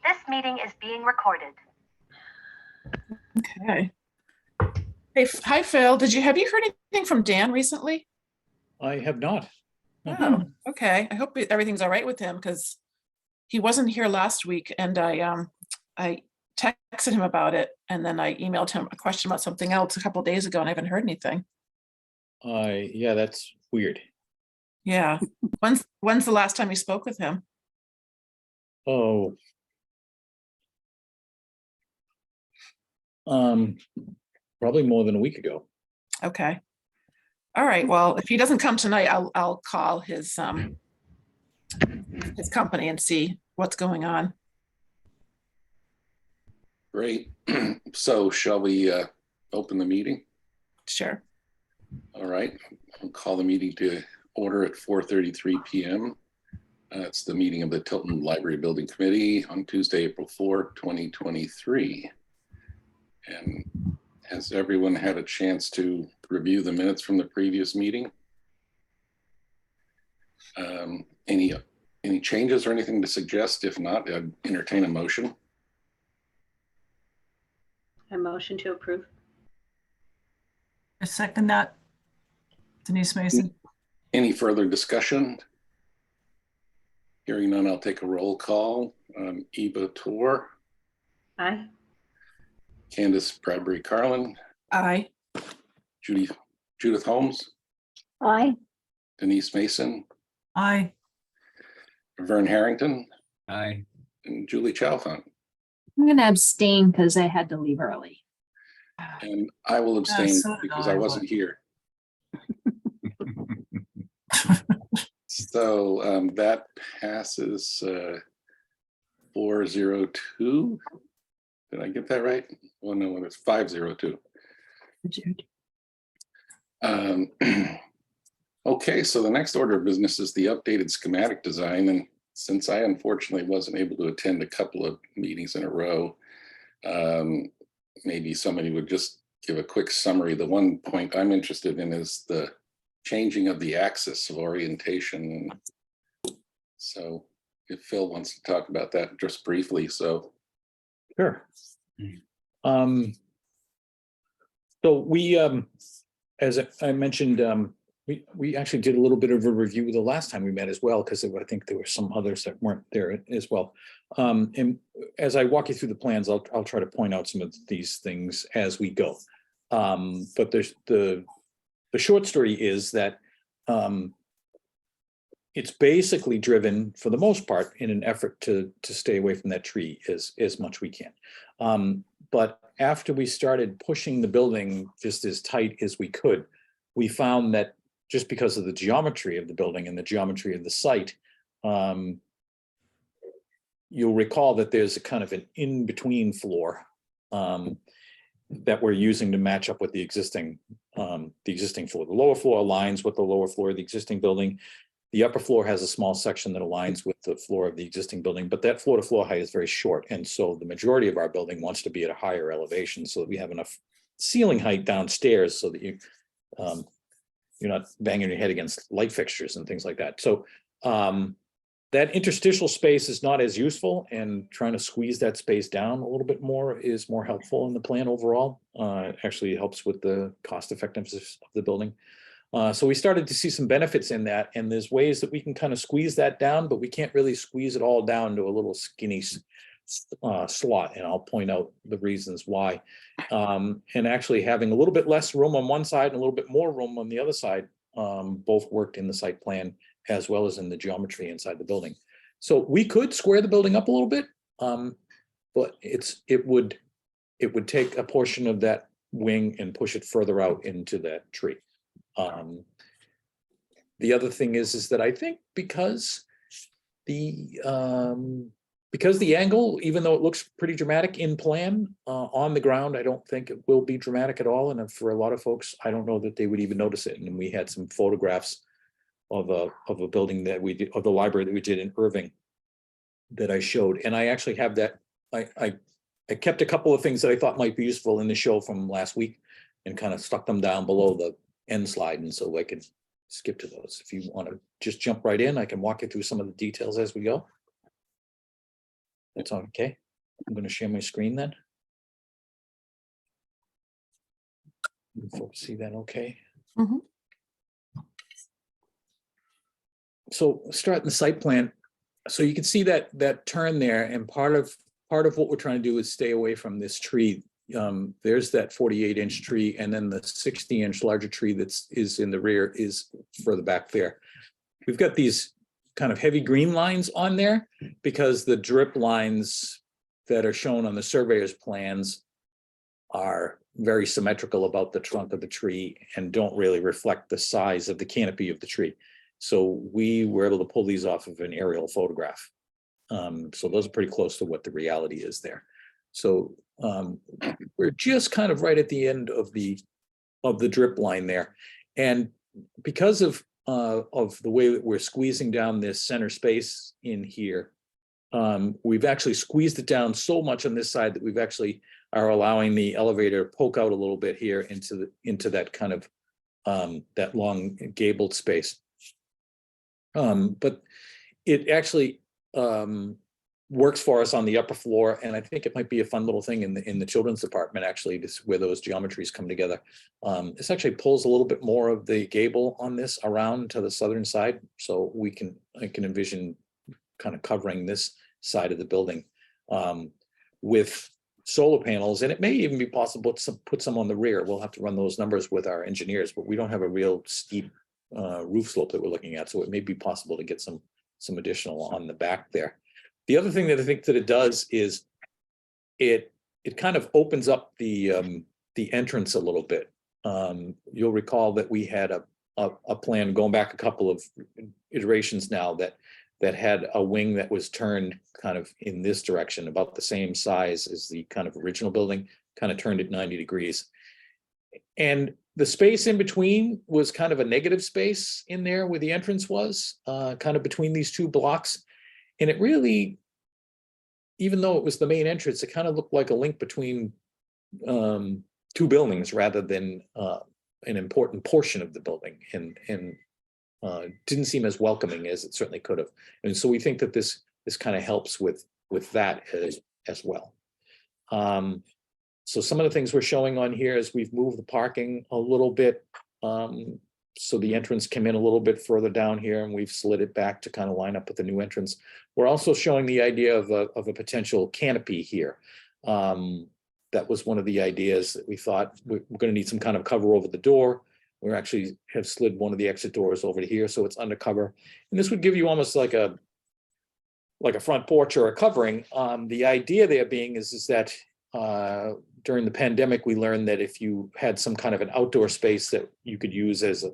This meeting is being recorded. Okay. Hey, hi, Phil. Have you heard anything from Dan recently? I have not. Oh, okay. I hope everything's all right with him because he wasn't here last week and I texted him about it and then I emailed him a question about something else a couple of days ago and I haven't heard anything. Yeah, that's weird. Yeah. When's the last time you spoke with him? Oh. Probably more than a week ago. Okay. All right. Well, if he doesn't come tonight, I'll call his company and see what's going on. Great. So shall we open the meeting? Sure. All right. I'll call the meeting to order at 4:33 p.m. It's the meeting of the Tilton Library Building Committee on Tuesday, April 4, 2023. And has everyone had a chance to review the minutes from the previous meeting? Any changes or anything to suggest? If not, I'd entertain a motion. A motion to approve. I second that. Denise Mason. Any further discussion? Hearing none, I'll take a roll call. Eva Tor, Aye. Candace Bradbury Carlin, Aye. Judith Holmes, Aye. Denise Mason, Aye. Vern Harrington, Aye. and Julie Chalfant. I'm going to abstain because I had to leave early. And I will abstain so did because I, I wasn't here. So that passes 402. Did I get that right? Oh no, it's 502. Okay, so the next order of business is the updated schematic design. And since I unfortunately wasn't able to attend a couple of meetings in a row, maybe somebody would just give a quick summary. The one point I'm interested in is the changing of the axis of orientation. So if Phil wants to talk about that just briefly, so. Sure. So we, as I mentioned, we actually did a little bit of a review the last time we met as well, because I think there were some others that weren't there as well. And as I walk you through the plans, I'll try to point out some of these things as we go. But there's the short story is that it's basically driven for the most part in an effort to stay away from that tree as much we can. But after we started pushing the building just as tight as we could, we found that just because of the geometry of the building and the geometry of the site, you'll recall that there's a kind of an in-between floor that we're using to match up with the existing floor. The lower floor aligns with the lower floor of the existing building. The upper floor has a small section that aligns with the floor of the existing building, but that floor to floor height is very short. And so the majority of our building wants to be at a higher elevation so that we have enough ceiling height downstairs so that you're not banging your head against light fixtures and things like that. So that interstitial space is not as useful, and trying to squeeze that space down a little bit more is more helpful in the plan overall. It actually helps with the cost effectiveness of the building. So we started to see some benefits in that, and there's ways that we can kind of squeeze that down, but we can't really squeeze it all down to a little skinny slot, and I'll point out the reasons why. And actually having a little bit less room on one side and a little bit more room on the other side both worked in the site plan as well as in the geometry inside the building. So we could square the building up a little bit, but it would take a portion of that wing and push it further out into that tree. The other thing is that I think because the angle, even though it looks pretty dramatic in plan, on the ground, I don't think it will be dramatic at all. And for a lot of folks, I don't know that they would even notice it. And we had some photographs of a building that we did, of the library that we did in Irving, that I showed. And I actually have that. I kept a couple of things that I thought might be useful in the show from last week and kind of stuck them down below the end slide. And so I could skip to those. If you want to just jump right in, I can walk you through some of the details as we go. That's okay. I'm going to share my screen then. You folks see that okay? Mhm. So start in the site plan. So you can see that turn there, and part of what we're trying to do is stay away from this tree. There's that 48-inch tree, and then the 60-inch larger tree is in the rear is further back there. We've got these kind of heavy green lines on there because the drip lines that are shown on the surveyor's plans are very symmetrical about the trunk of the tree and don't really reflect the size of the canopy of the tree. So we were able to pull these off of an aerial photograph. So those are pretty close to what the reality is there. So we're just kind of right at the end of the drip line there. And because of the way that we're squeezing down this center space in here, we've actually squeezed it down so much on this side that we've actually are allowing the elevator to poke out a little bit here into that kind of that long gabled space. But it actually works for us on the upper floor, and I think it might be a fun little thing in the children's department, actually, where those geometries come together. This actually pulls a little bit more of the gable on this around to the southern side, so I can envision kind of covering this side of the building with solar panels, and it may even be possible to put some on the rear. We'll have to run those numbers with our engineers, but we don't have a real steep roof slope that we're looking at, so it may be possible to get some additional on the back there. The other thing that I think that it does is it kind of opens up the entrance a little bit. You'll recall that we had a plan going back a couple of iterations now that had a wing that was turned kind of in this direction, about the same size as the kind of original building, kind of turned at 90 degrees. And the space in between was kind of a negative space in there where the entrance was, kind of between these two blocks. And it really, even though it was the main entrance, it kind of looked like a link between two buildings rather than an important portion of the building, and didn't seem as welcoming as it certainly could have. And so we think that this kind of helps with that as well. So some of the things we're showing on here is we've moved the parking a little bit. So the entrance came in a little bit further down here, and we've slid it back to kind of line up with the new entrance. We're also showing the idea of a potential canopy here. That was one of the ideas that we thought we're going to need some kind of cover over the door. We actually have slid one of the exit doors over to here, so it's undercover. And this would give you almost like a front porch or a covering. The idea there being is that during the pandemic, we learned that if you had some kind of an outdoor space that you could use as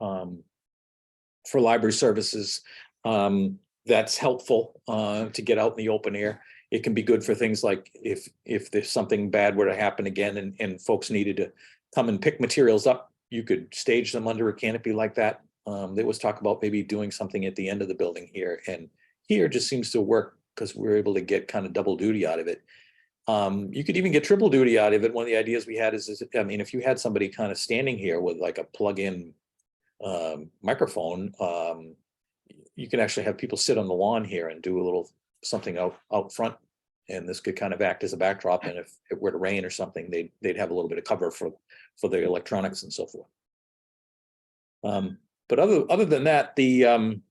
for library services, that's helpful to get out in the open air. It can be good for things like if there's something bad were to happen again and folks needed to come and pick materials up, you could stage them under a canopy like that. There was talk about maybe doing something at the end of the building here, and here just seems to work because we're able to get kind of double duty out of it. You could even get triple duty out of it. One of the ideas we had is I mean, if you had somebody kind of standing here with like a plug-in microphone, you can actually have people sit on the lawn here and do a little something out front, and this could kind of act as a backdrop. And if it were to rain or something, they'd have a little bit of cover for the electronics and so forth. But other than that, the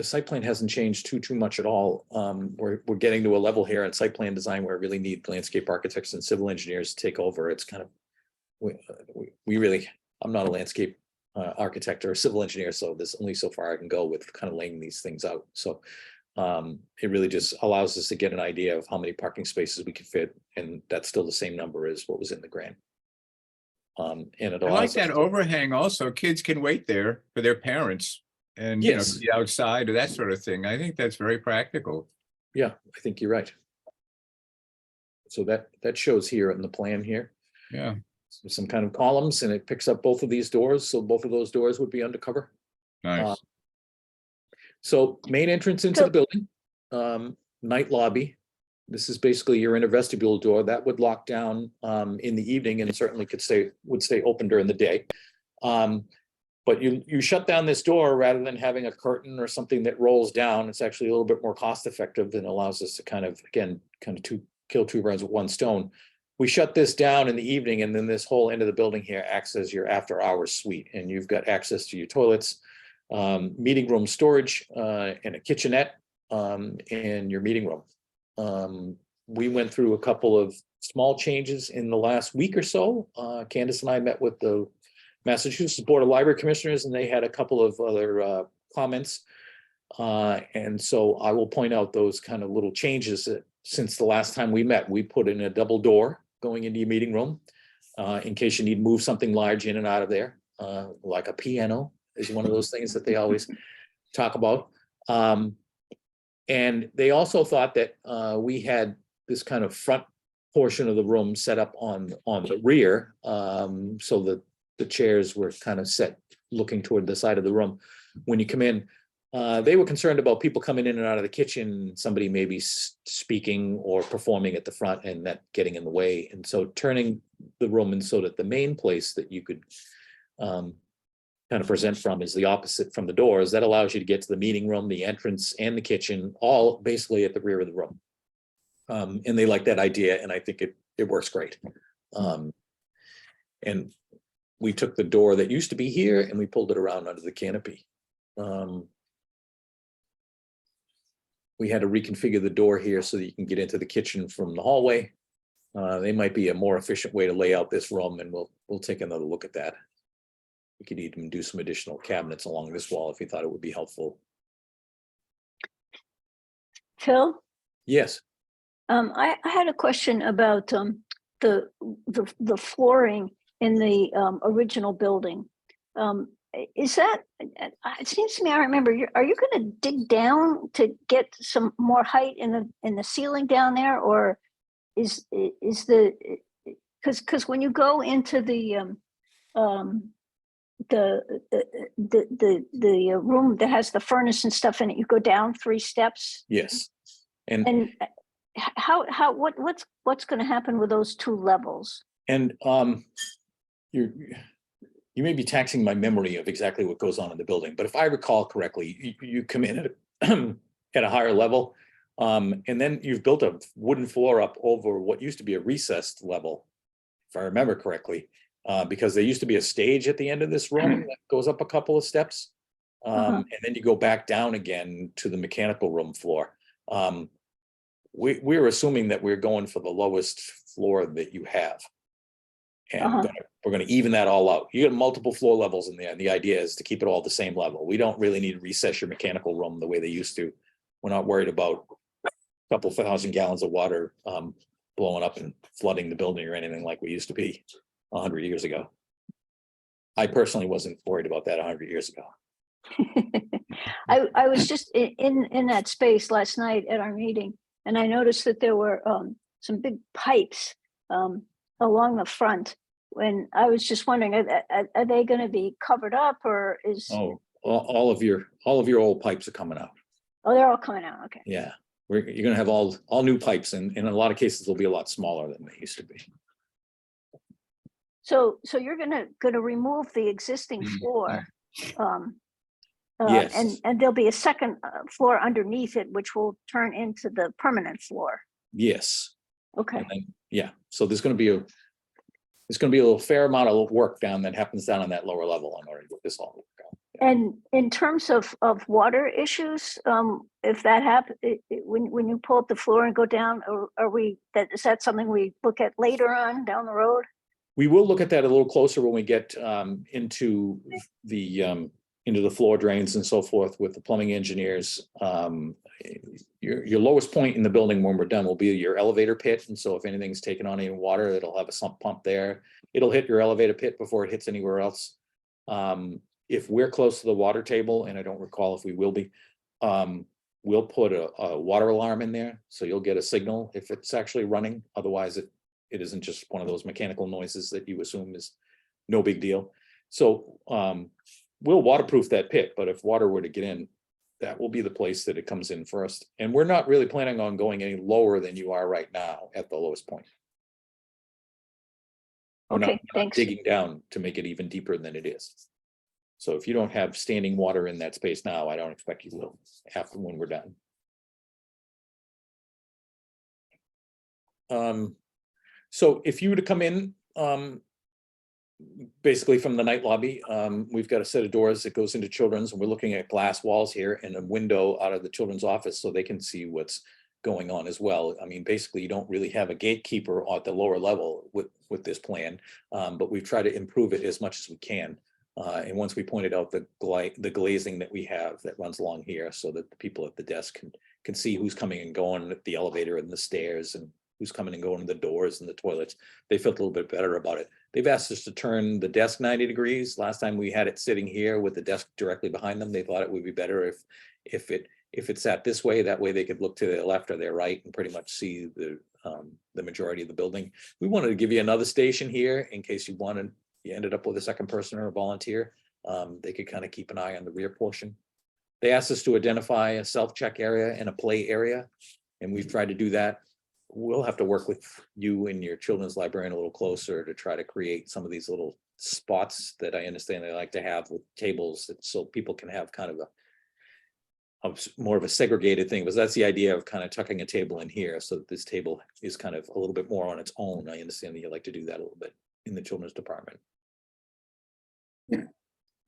site plan hasn't changed too much at all. We're getting to a level here in site plan design where I really need landscape architects and civil engineers to take over. It's kind of we really, I'm not a landscape architect or a civil engineer, so there's only so far I can go with kind of laying these things out. So it really just allows us to get an idea of how many parking spaces we can fit, and that's still the same number as what was in the grant. And it I allows like us that to- overhang also. Kids can wait there for their parents and, Yes. be outside or that sort of thing. I think that's very practical. Yeah, I think you're right. So that shows here in the plan here. Yeah. Some kind of columns, and it picks up both of these doors. So both of those doors would be undercover. Nice. So main entrance into the building, night lobby. This is basically your inner vestibule door that would lock down in the evening, and certainly would stay open during the day. But you shut down this door rather than having a curtain or something that rolls down. It's actually a little bit more cost effective and allows us to kind of kill two birds with one stone. We shut this down in the evening, and then this whole end of the building here acts as your after hours suite, and you've got access to your toilets, meeting room storage, and a kitchenette, and your meeting room. We went through a couple of small changes in the last week or so. Candace and I met with the Massachusetts Board of Library Commissioners, and they had a couple of other comments. And so I will point out those kind of little changes that since the last time we met. We put in a double door going into your meeting room in case you need to move something large in and out of there, like a piano is one of those things that they always talk about. And they also thought that we had this kind of front portion of the room set up on the rear, so that the chairs were kind of set looking toward the side of the room. When you come in, they were concerned about people coming in and out of the kitchen, somebody maybe speaking or performing at the front and that getting in the way. And so turning the room in so that the main place that you could kind of present from is the opposite from the doors. That allows you to get to the meeting room, the entrance, and the kitchen, all basically at the rear of the room. And they like that idea, and I think it works great. And we took the door that used to be here and we pulled it around under the canopy. We had to reconfigure the door here so that you can get into the kitchen from the hallway. They might be a more efficient way to lay out this room, and we'll take another look at that. We could even do some additional cabinets along this wall if you thought it would be helpful. Phil, Yes. I had a question about the flooring in the original building. Is that, it seems to me, I remember, are you going to dig down to get some more height in the ceiling down there, or is the, because when you go into the room that has the furnace and stuff in it, you go down 3 steps? Yes. And what's going to happen with those 2 levels? And you may be taxing my memory of exactly what goes on in the building, but if I recall correctly, you come in at at a higher level, and then you've built a wooden floor up over what used to be a recessed level, if I remember correctly, because there used to be a stage at the end of this room that goes up a couple of steps, and then you go back down again to the mechanical room floor. We're assuming that we're going for the lowest floor that you have. And we're going to even that all out. You got multiple floor levels in there, and the idea is to keep it all the same level. We don't really need to recess your mechanical room the way they used to. We're not worried about a couple 1,000 gallons of water blowing up and flooding the building or anything like we used to be 100 years ago. I personally wasn't worried about that 100 years ago. I was just in that space last night at our meeting, and I noticed that there were some big pipes along the front. When I was just wondering, are they going to be covered up, or is? Oh, all of your old pipes are coming out. Oh, they're all coming out. Okay. Yeah, you're going to have all new pipes, and in a lot of cases they'll be a lot smaller than they used to be. So you're going to remove the existing floor, Yes. and there'll be a second floor underneath it, which will turn into the permanent floor. Yes. Okay. And then, yeah, so there's going to be a little fair amount of work that happens down on that lower level in order to get this all work out. Yeah. And in terms of water issues, if that happens, when you pull up the floor and go down, is that something we look at later on down the road? We will look at that a little closer when we get into the floor drains and so forth with the plumbing engineers. Your lowest point in the building when we're done will be your elevator pit. And so if anything's taken on any water, it'll have a sump pump there. It'll hit your elevator pit before it hits anywhere else. If we're close to the water table, and I don't recall if we will be, we'll put a water alarm in there. So you'll get a signal if it's actually running. Otherwise, it isn't just one of those mechanical noises that you assume is no big deal. So we'll waterproof that pit, but if water were to get in, that will be the place that it comes in first. And we're not really planning on going any lower than you are right now at the lowest point. We're Okay, not thanks. digging down to make it even deeper than it is. So if you don't have standing water in that space now, I don't expect you will after when we're done. So if you were to come in, basically from the night lobby, we've got a set of doors that goes into children's, and we're looking at glass walls here and a window out of the children's office so they can see what's going on as well. I mean, basically, you don't really have a gatekeeper at the lower level with this plan, but we've tried to improve it as much as we can. And once we pointed out the glazing that we have that runs along here so that the people at the desk can see who's coming and going at the elevator and the stairs and who's coming and going to the doors and the toilets, they felt a little bit better about it. They've asked us to turn the desk 90 degrees. Last time we had it sitting here with the desk directly behind them. They thought it would be better if it sat this way. That way they could look to their left or their right and pretty much see the majority of the building. We wanted to give you another station here in case you ended up with a second person or a volunteer. They could kind of keep an eye on the rear portion. They asked us to identify a self-check area and a play area, and we've tried to do that. We'll have to work with you and your children's librarian a little closer to try to create some of these little spots that I understand they like to have with tables so people can have kind of more of a segregated thing, because that's the idea of kind of tucking a table in here so that this table is kind of a little bit more on its own. I understand that you like to do that a little bit in the children's department.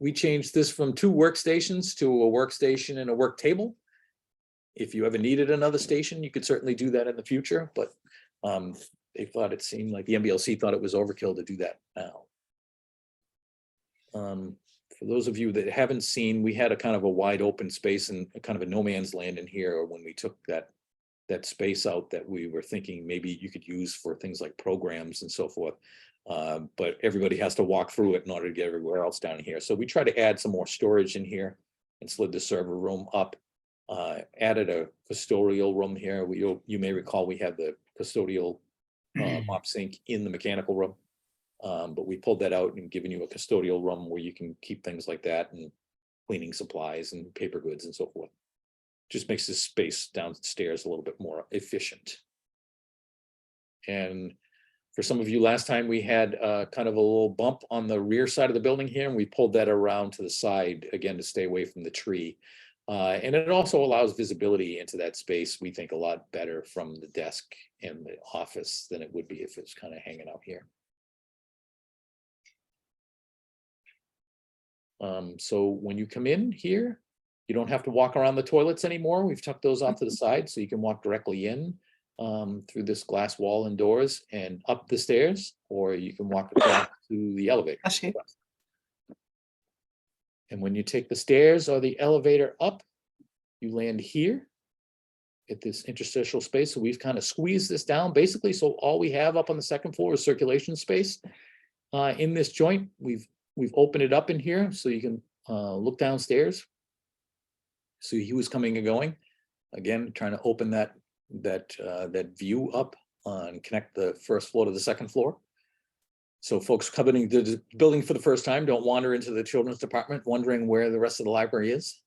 We changed this from 2 workstations to a workstation and a work table. If you ever needed another station, you could certainly do that in the future, but they thought it seemed like the MBLC thought it was overkill to do that now. For those of you that haven't seen, we had a kind of a wide open space and kind of a no man's land in here when we took that space out that we were thinking maybe you could use for things like programs and so forth. But everybody has to walk through it in order to get everywhere else down here. So we tried to add some more storage in here and slid the server room up. Added a custodial room here. You may recall we had the custodial mop sink in the mechanical room, but we pulled that out and given you a custodial room where you can keep things like that and cleaning supplies and paper goods and so forth. Just makes this space downstairs a little bit more efficient. And for some of you, last time we had kind of a little bump on the rear side of the building here, and we pulled that around to the side again to stay away from the tree. And it also allows visibility into that space, we think, a lot better from the desk and the office than it would be if it's kind of hanging out here. So when you come in here, you don't have to walk around the toilets anymore. We've tucked those off to the side so you can walk directly in through this glass wall and doors and up the stairs, or you can walk across to the elevator. Okay. And when you take the stairs or the elevator up, you land here at this interstitial space. So we've kind of squeezed this down basically. So all we have up on the second floor is circulation space. In this joint, we've opened it up in here so you can look downstairs. So he was coming and going. Again, trying to open that view up and connect the first floor to the second floor. So folks coming into the building for the first time don't wander into the children's department wondering where the rest of the library is.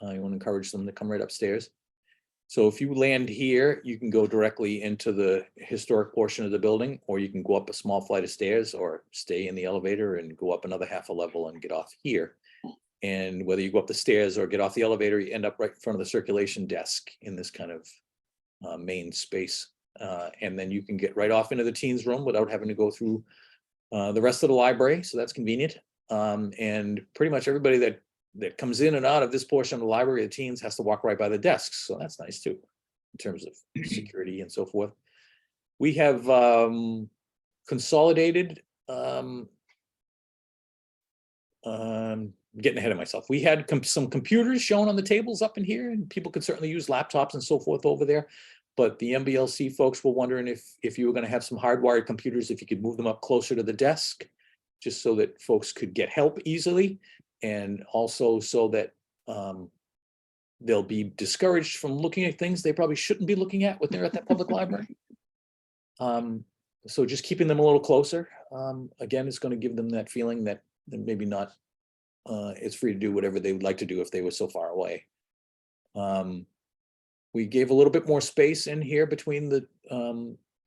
You want to encourage them to come right upstairs. So if you land here, you can go directly into the historic portion of the building, or you can go up a small flight of stairs or stay in the elevator and go up another half a level and get off here. And whether you go up the stairs or get off the elevator, you end up right in front of the circulation desk in this kind of main space. And then you can get right off into the teens room without having to go through the rest of the library, so that's convenient. And pretty much everybody that comes in and out of this portion of the library, the teens, has to walk right by the desks, so that's nice too, in terms of security and so forth. We have consolidated, getting ahead of myself. We had some computers shown on the tables up in here, and people could certainly use laptops and so forth over there. But the MBLC folks were wondering if you were going to have some hardwired computers, if you could move them up closer to the desk, just so that folks could get help easily, and also so that they'll be discouraged from looking at things they probably shouldn't be looking at when they're at that public library. So just keeping them a little closer, again, is going to give them that feeling that maybe not, it's free to do whatever they would like to do if they were so far away. We gave a little bit more space in here between the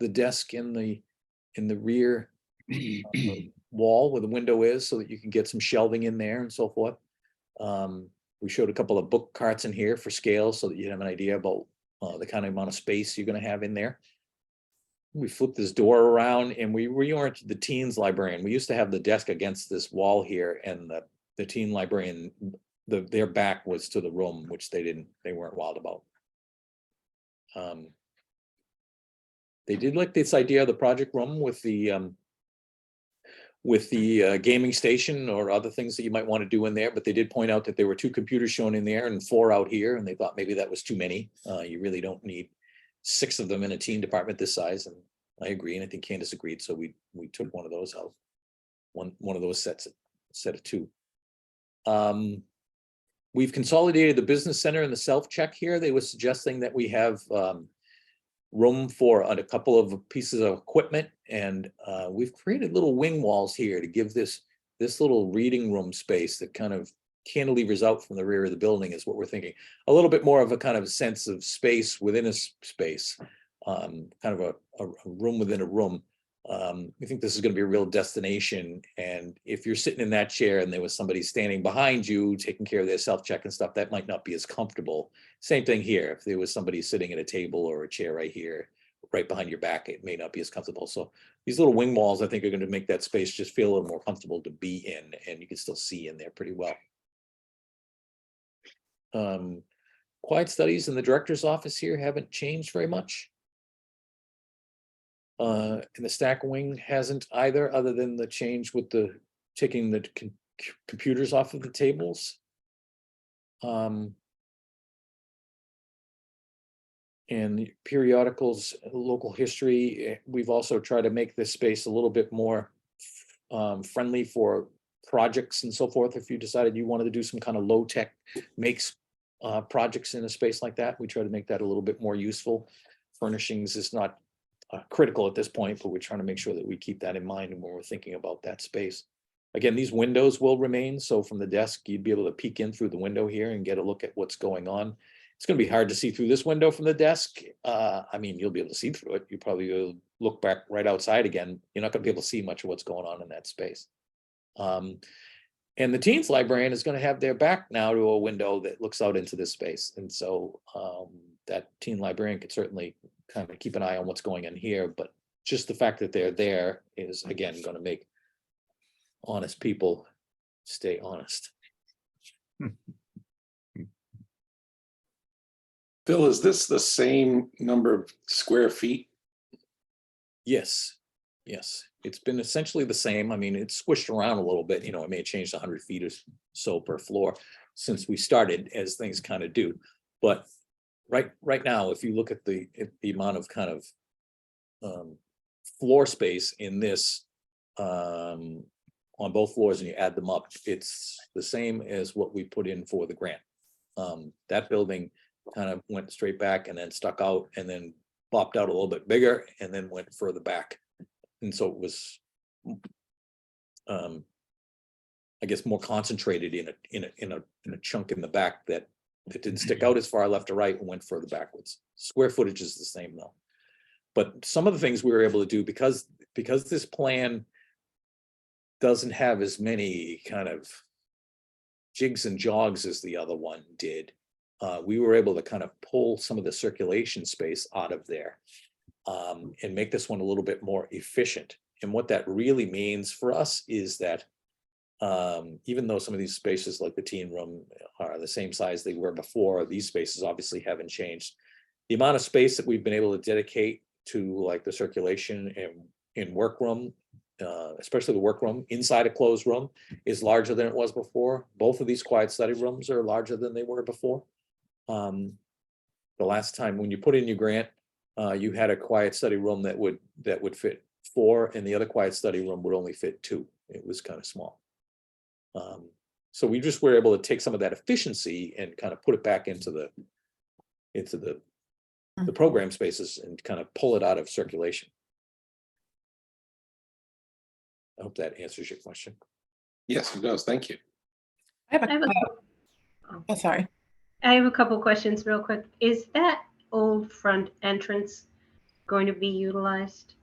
desk and the rear wall where the window is so that you can get some shelving in there and so forth. We showed a couple of book carts in here for scale so that you have an idea about the kind of amount of space you're going to have in there. We flipped this door around and we reoriented the teens librarian. We used to have the desk against this wall here, and the teen librarian, their back was to the room, which they weren't wild about. They did like this idea of the project room with the gaming station or other things that you might want to do in there, but they did point out that there were 2 computers shown in there and 4 out here, and they thought maybe that was too many. You really don't need 6 of them in a teen department this size, and I agree, and I think Candace agreed, so we took one of those out. One of those set of 2. We've consolidated the business center and the self-check here. They were suggesting that we have room for a couple of pieces of equipment, and we've created little wing walls here to give this little reading room space that kind of cantilevers out from the rear of the building is what we're thinking. A little bit more of a kind of sense of space within a space, kind of a room within a room. We think this is going to be a real destination, and if you're sitting in that chair and there was somebody standing behind you taking care of their self-check and stuff, that might not be as comfortable. Same thing here. If there was somebody sitting at a table or a chair right here, right behind your back, it may not be as comfortable. So these little wing walls, I think, are going to make that space just feel a little more comfortable to be in, and you can still see in there pretty well. Quiet studies in the director's office here haven't changed very much. And the stack wing hasn't either, other than the change with taking the computers off of the tables. And periodicals, local history, we've also tried to make this space a little bit more friendly for projects and so forth. If you decided you wanted to do some kind of low-tech makes projects in a space like that, we try to make that a little bit more useful. Furnishings is not critical at this point, but we're trying to make sure that we keep that in mind when we're thinking about that space. Again, these windows will remain, so from the desk you'd be able to peek in through the window here and get a look at what's going on. It's going to be hard to see through this window from the desk. I mean, you'll be able to see through it. You probably will look back right outside again. You're not going to be able to see much of what's going on in that space. And the teens librarian is going to have their back now to a window that looks out into this space. And so that teen librarian could certainly kind of keep an eye on what's going on here, but just the fact that they're there is, again, going to make honest people stay honest. Phil, is this the same number of square feet? Yes, yes. It's been essentially the same. I mean, it's squished around a little bit. You know, it may have changed 100 feet or so per floor since we started, as things kind of do. But right now, if you look at the amount of kind of floor space in this on both floors, and you add them up, it's the same as what we put in for the grant. That building kind of went straight back and then stuck out and then popped out a little bit bigger and then went further back. And so it was, I guess, more concentrated in a chunk in the back that didn't stick out as far left or right and went further backwards. Square footage is the same though. But some of the things we were able to do, because this plan doesn't have as many kind of jigs and jogs as the other one did, we were able to kind of pull some of the circulation space out of there and make this one a little bit more efficient. And what that really means for us is that even though some of these spaces like the teen room are the same size they were before, these spaces obviously haven't changed. The amount of space that we've been able to dedicate to like the circulation and in workroom, especially the workroom inside a closed room, is larger than it was before. Both of these quiet study rooms are larger than they were before. The last time when you put in your grant, you had a quiet study room that would fit 4, and the other quiet study room would only fit 2. It was kind of small. So we just were able to take some of that efficiency and kind of put it back into the program spaces and kind of pull it out of circulation. I hope that answers your question. Yes, it does. Thank you. I have I have a, oh, sorry. I have a couple questions real quick. Is that old front entrance going to be utilized?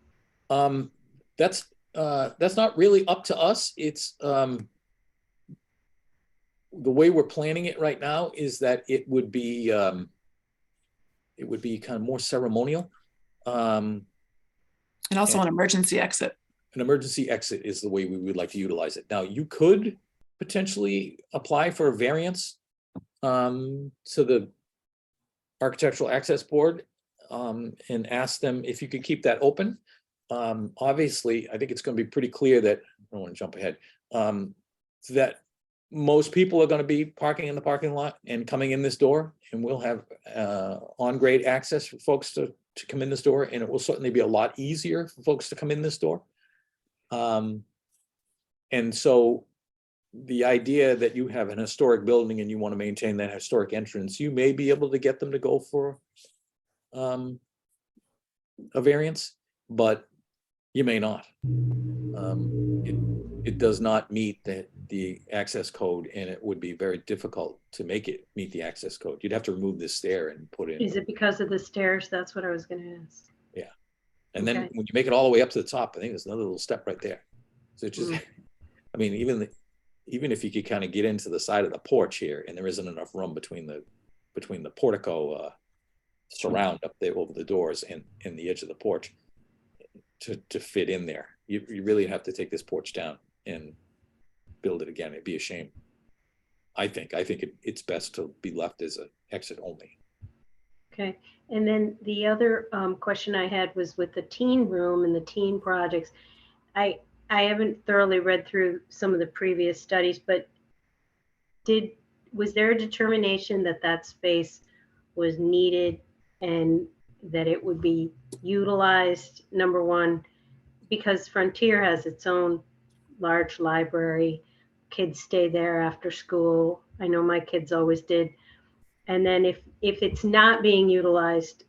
That's that's not really up to us. It's the way we're planning it right now is that it would be kind of more ceremonial. And also And- an emergency exit. An emergency exit is the way we would like to utilize it. Now, you could potentially apply for a variance to the Architectural Access Board and ask them if you could keep that open. Obviously, I think it's going to be pretty clear that, I don't want to jump ahead, that most people are going to be parking in the parking lot and coming in this door, and we'll have on-grade access for folks to come in this door, and it will certainly be a lot easier for folks to come in this door. And so the idea that you have an historic building and you want to maintain that historic entrance, you may be able to get them to go for a variance, but you may not. It does not meet the access code, and it would be very difficult to make it meet the access code. You'd have to remove this stair and put in. Is it because of the stairs? That's what I was gonna ask. And then Okay. when you make it all the way up to the top, I think there's another little step right there. So it just, I mean, even if you could kind of get into the side of the porch here, and there isn't enough room between the portico surround up there over the doors and the edge of the porch to fit in there, you really have to take this porch down and build it again. It'd be a shame. I think it's best to be left as an exit only. Okay, and then the other question I had was with the teen room and the teen projects. I haven't thoroughly read through some of the previous studies, but was there a determination that that space was needed and that it would be utilized, number one, because Frontier has its own large library. Kids stay there after school. I know my kids always did. And then if it's not being utilized,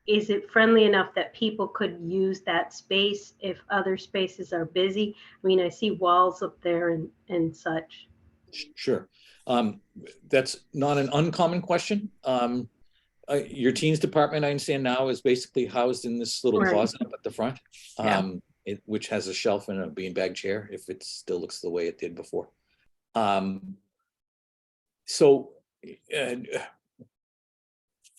is it friendly enough that people could use that space if other spaces are busy? I mean, I see walls up there and such. Sure. That's not an uncommon question. Your teens department, I understand now, is basically housed in this little Right. closet up at the front, Yeah. which has a shelf and a beanbag chair, if it still looks the way it did before. So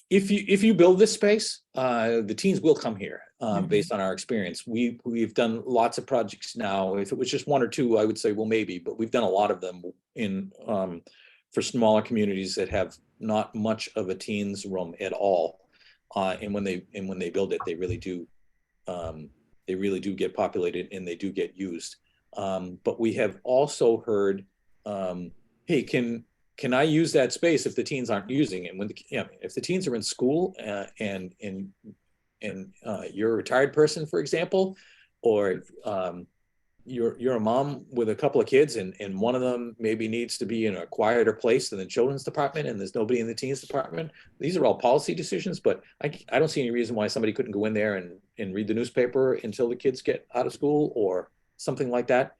if you build this space, the teens will come here based on our experience. We've done lots of projects now. If it was just one or two, I would say, well, maybe, but we've done a lot of them in for smaller communities that have not much of a teens room at all. And when they build it, they really do get populated and they do get used. But we have also heard, hey, can I use that space if the teens aren't using it? When if the teens are in school and you're a retired person, for example, or you're a mom with a couple of kids and one of them maybe needs to be in a quieter place than the children's department and there's nobody in the teens department. These are all policy decisions, but I don't see any reason why somebody couldn't go in there and read the newspaper until the kids get out of school or something like that.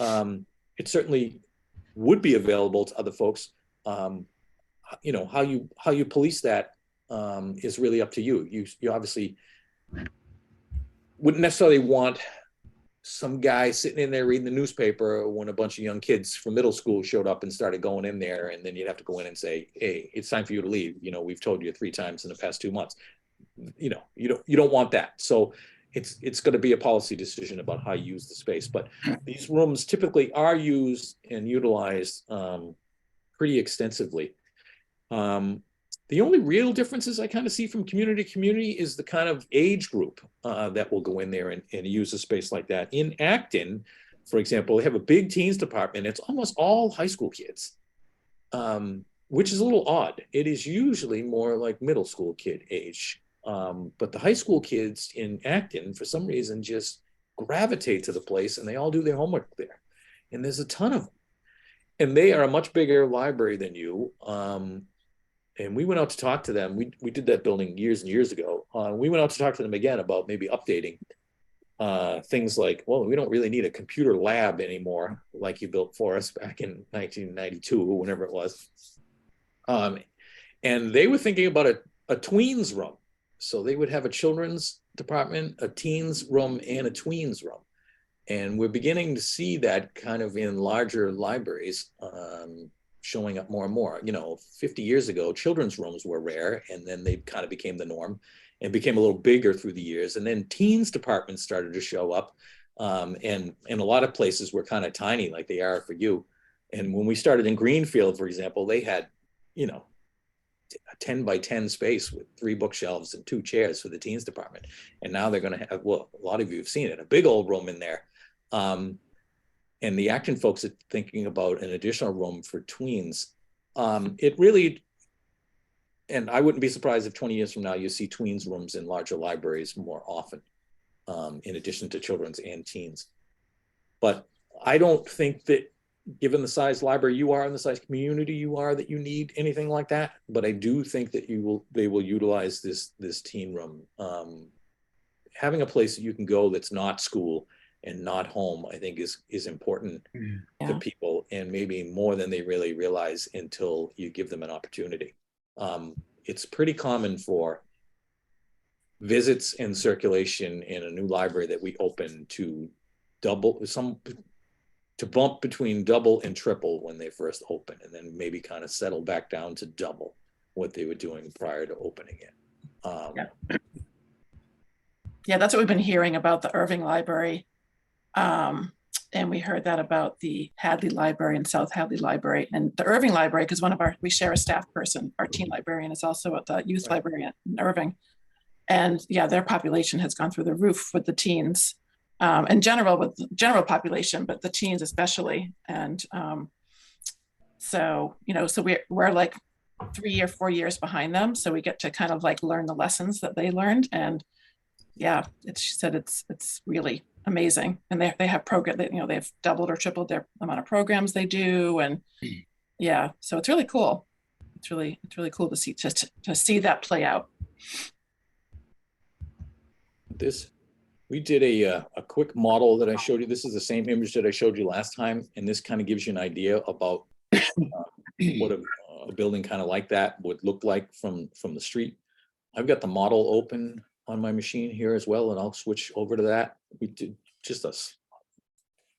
It certainly would be available to other folks. How you police that is really up to you. You obviously wouldn't necessarily want some guy sitting in there reading the newspaper when a bunch of young kids from middle school showed up and started going in there, and then you'd have to go in and say, hey, it's time for you to leave. We've told you 3 times in the past 2 months. You don't want that. So it's going to be a policy decision about how you use the space. But these rooms typically are used and utilized pretty extensively. The only real differences I kind of see from community to community is the kind of age group that will go in there and use a space like that. In Acton, for example, they have a big teens department. It's almost all high school kids, which is a little odd. It is usually more like middle school kid age. But the high school kids in Acton, for some reason, just gravitate to the place and they all do their homework there. And there's a ton of them. And they are a much bigger library than you. And we went out to talk to them. We did that building years and years ago. We went out to talk to them again about maybe updating things like, well, we don't really need a computer lab anymore, like you built for us back in 1992 or whenever it was. And they were thinking about a tweens room. So they would have a children's department, a teens room, and a tweens room. And we're beginning to see that kind of in larger libraries showing up more and more. 50 years ago, children's rooms were rare, and then they kind of became the norm and became a little bigger through the years. And then teens departments started to show up. And a lot of places were kind of tiny, like they are for you. And when we started in Greenfield, for example, they had, a 10 by 10 space with 3 bookshelves and 2 chairs for the teens department. And now they're going to have, well, a lot of you have seen it, a big old room in there. And the Acton folks are thinking about an additional room for tweens. It really, and I wouldn't be surprised if 20 years from now you see tweens rooms in larger libraries more often, in addition to children's and teens. But I don't think that, given the size library you are and the size community you are, that you need anything like that. But I do think that they will utilize this teen room. Having a place that you can go that's not school and not home, I think is important to people, and maybe more than they really realize until you give them an opportunity. It's pretty common for visits and circulation in a new library that we open to bump between double and triple when they first open, and then maybe kind of settle back down to double what they were doing prior to opening it. Yeah, that's what we've been hearing about the Irving Library. And we heard that about the Hadley Library and South Hadley Library, and the Irving Library, because we share a staff person. Our teen librarian is also at the youth library in Irving. And yeah, their population has gone through the roof with the teens, in general, with the general population, but the teens especially. And so we're like 3 or 4 years behind them. So we get to kind of like learn the lessons that they learned. And yeah, she said it's really amazing. And they have program that, they've doubled or tripled their amount of programs they do. And yeah, so it's really cool. It's really cool to see that play out. We did a quick model that I showed you. This is the same image that I showed you last time. And this kind of gives you an idea about what a building kind of like that would look like from the street. I've got the model open on my machine here as well, and I'll switch over to that. We did just a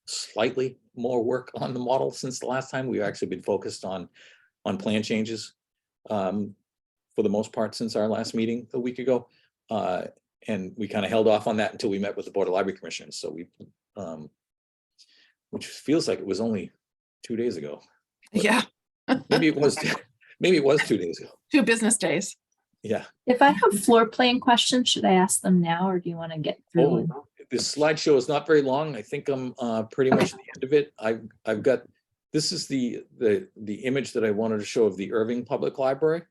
slightly more work on the model since the last time. We've actually been focused on plan changes for the most part since our last meeting a week ago. And we kind of held off on that until we met with the Board of Library Commissioners. So which feels like it was only 2 days ago. Yeah. maybe it was 2 days ago. 2 business days. Yeah. If I have floor plan questions, should I ask them now, or do you want to get through one? This slideshow is not very long. I think I'm pretty much at the end of it. I've got, this is the image that I wanted to show of the Irving Public Library.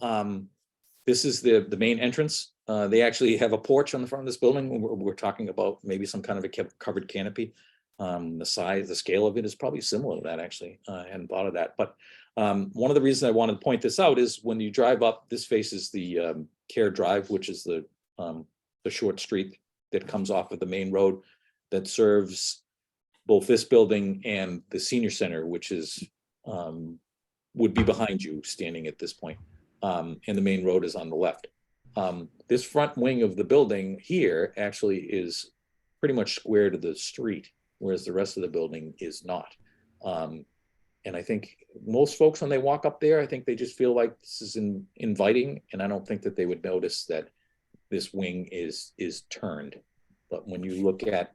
This is the main entrance. They actually have a porch on the front of this building. We're talking about maybe some kind of a covered canopy. The size, the scale of it is probably similar to that, actually. I hadn't thought of that. But one of the reasons I wanted to point this out is when you drive up, this faces the Care Drive, which is the short street that comes off of the main road that serves both this building and the senior center, which is would be behind you standing at this point. And the main road is on the left. This front wing of the building here actually is pretty much square to the street, whereas the rest of the building is not. And I think most folks, when they walk up there, I think they just feel like this is inviting, and I don't think that they would notice that this wing is turned. But when you look at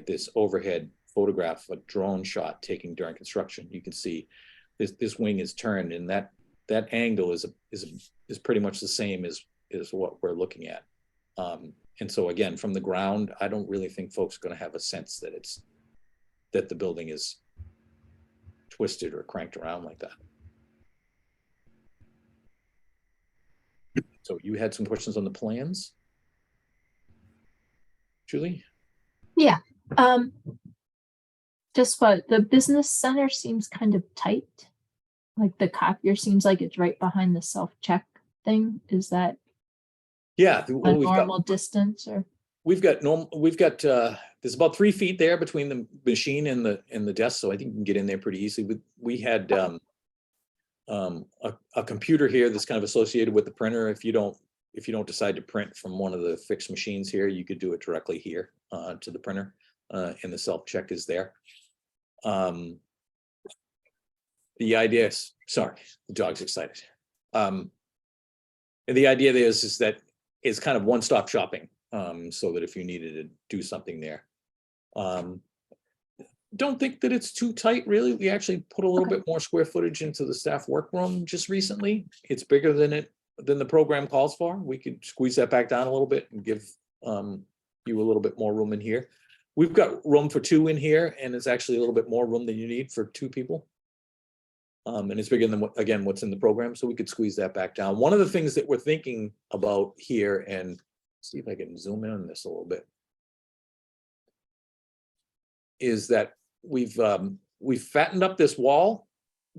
this overhead photograph, a drone shot taken during construction, you can see this wing is turned, and that angle is pretty much the same as what we're looking at. And so again, from the ground, I don't really think folks are going to have a sense that the building is twisted or cranked around like that. So you had some questions on the plans, Julie? Yeah. Just what the business center seems kind of tight. Like the copier seems like it's right behind the self-check thing. Is that a normal distance, or? We've got there's about 3 feet there between the machine and the desk, so I think you can get in there pretty easily. We had a computer here that's kind of associated with the printer. If you don't decide to print from one of the fixed machines here, you could do it directly here to the printer. and the self-check is there. The idea is, sorry, the dog's excited. And the idea is that it's kind of one-stop shopping, so that if you needed to do something there. Don't think that it's too tight, really. We actually put a little bit more square footage into the staff workroom just recently. It's bigger than the program calls for. We could squeeze that back down a little bit and give you a little bit more room in here. We've got room for 2 in here, and it's actually a little bit more room than you need for 2 people. And it's bigger than again, what's in the program, so we could squeeze that back down. One of the things that we're thinking about here, and see if I can zoom in on this a little bit, is that we've fattened up this wall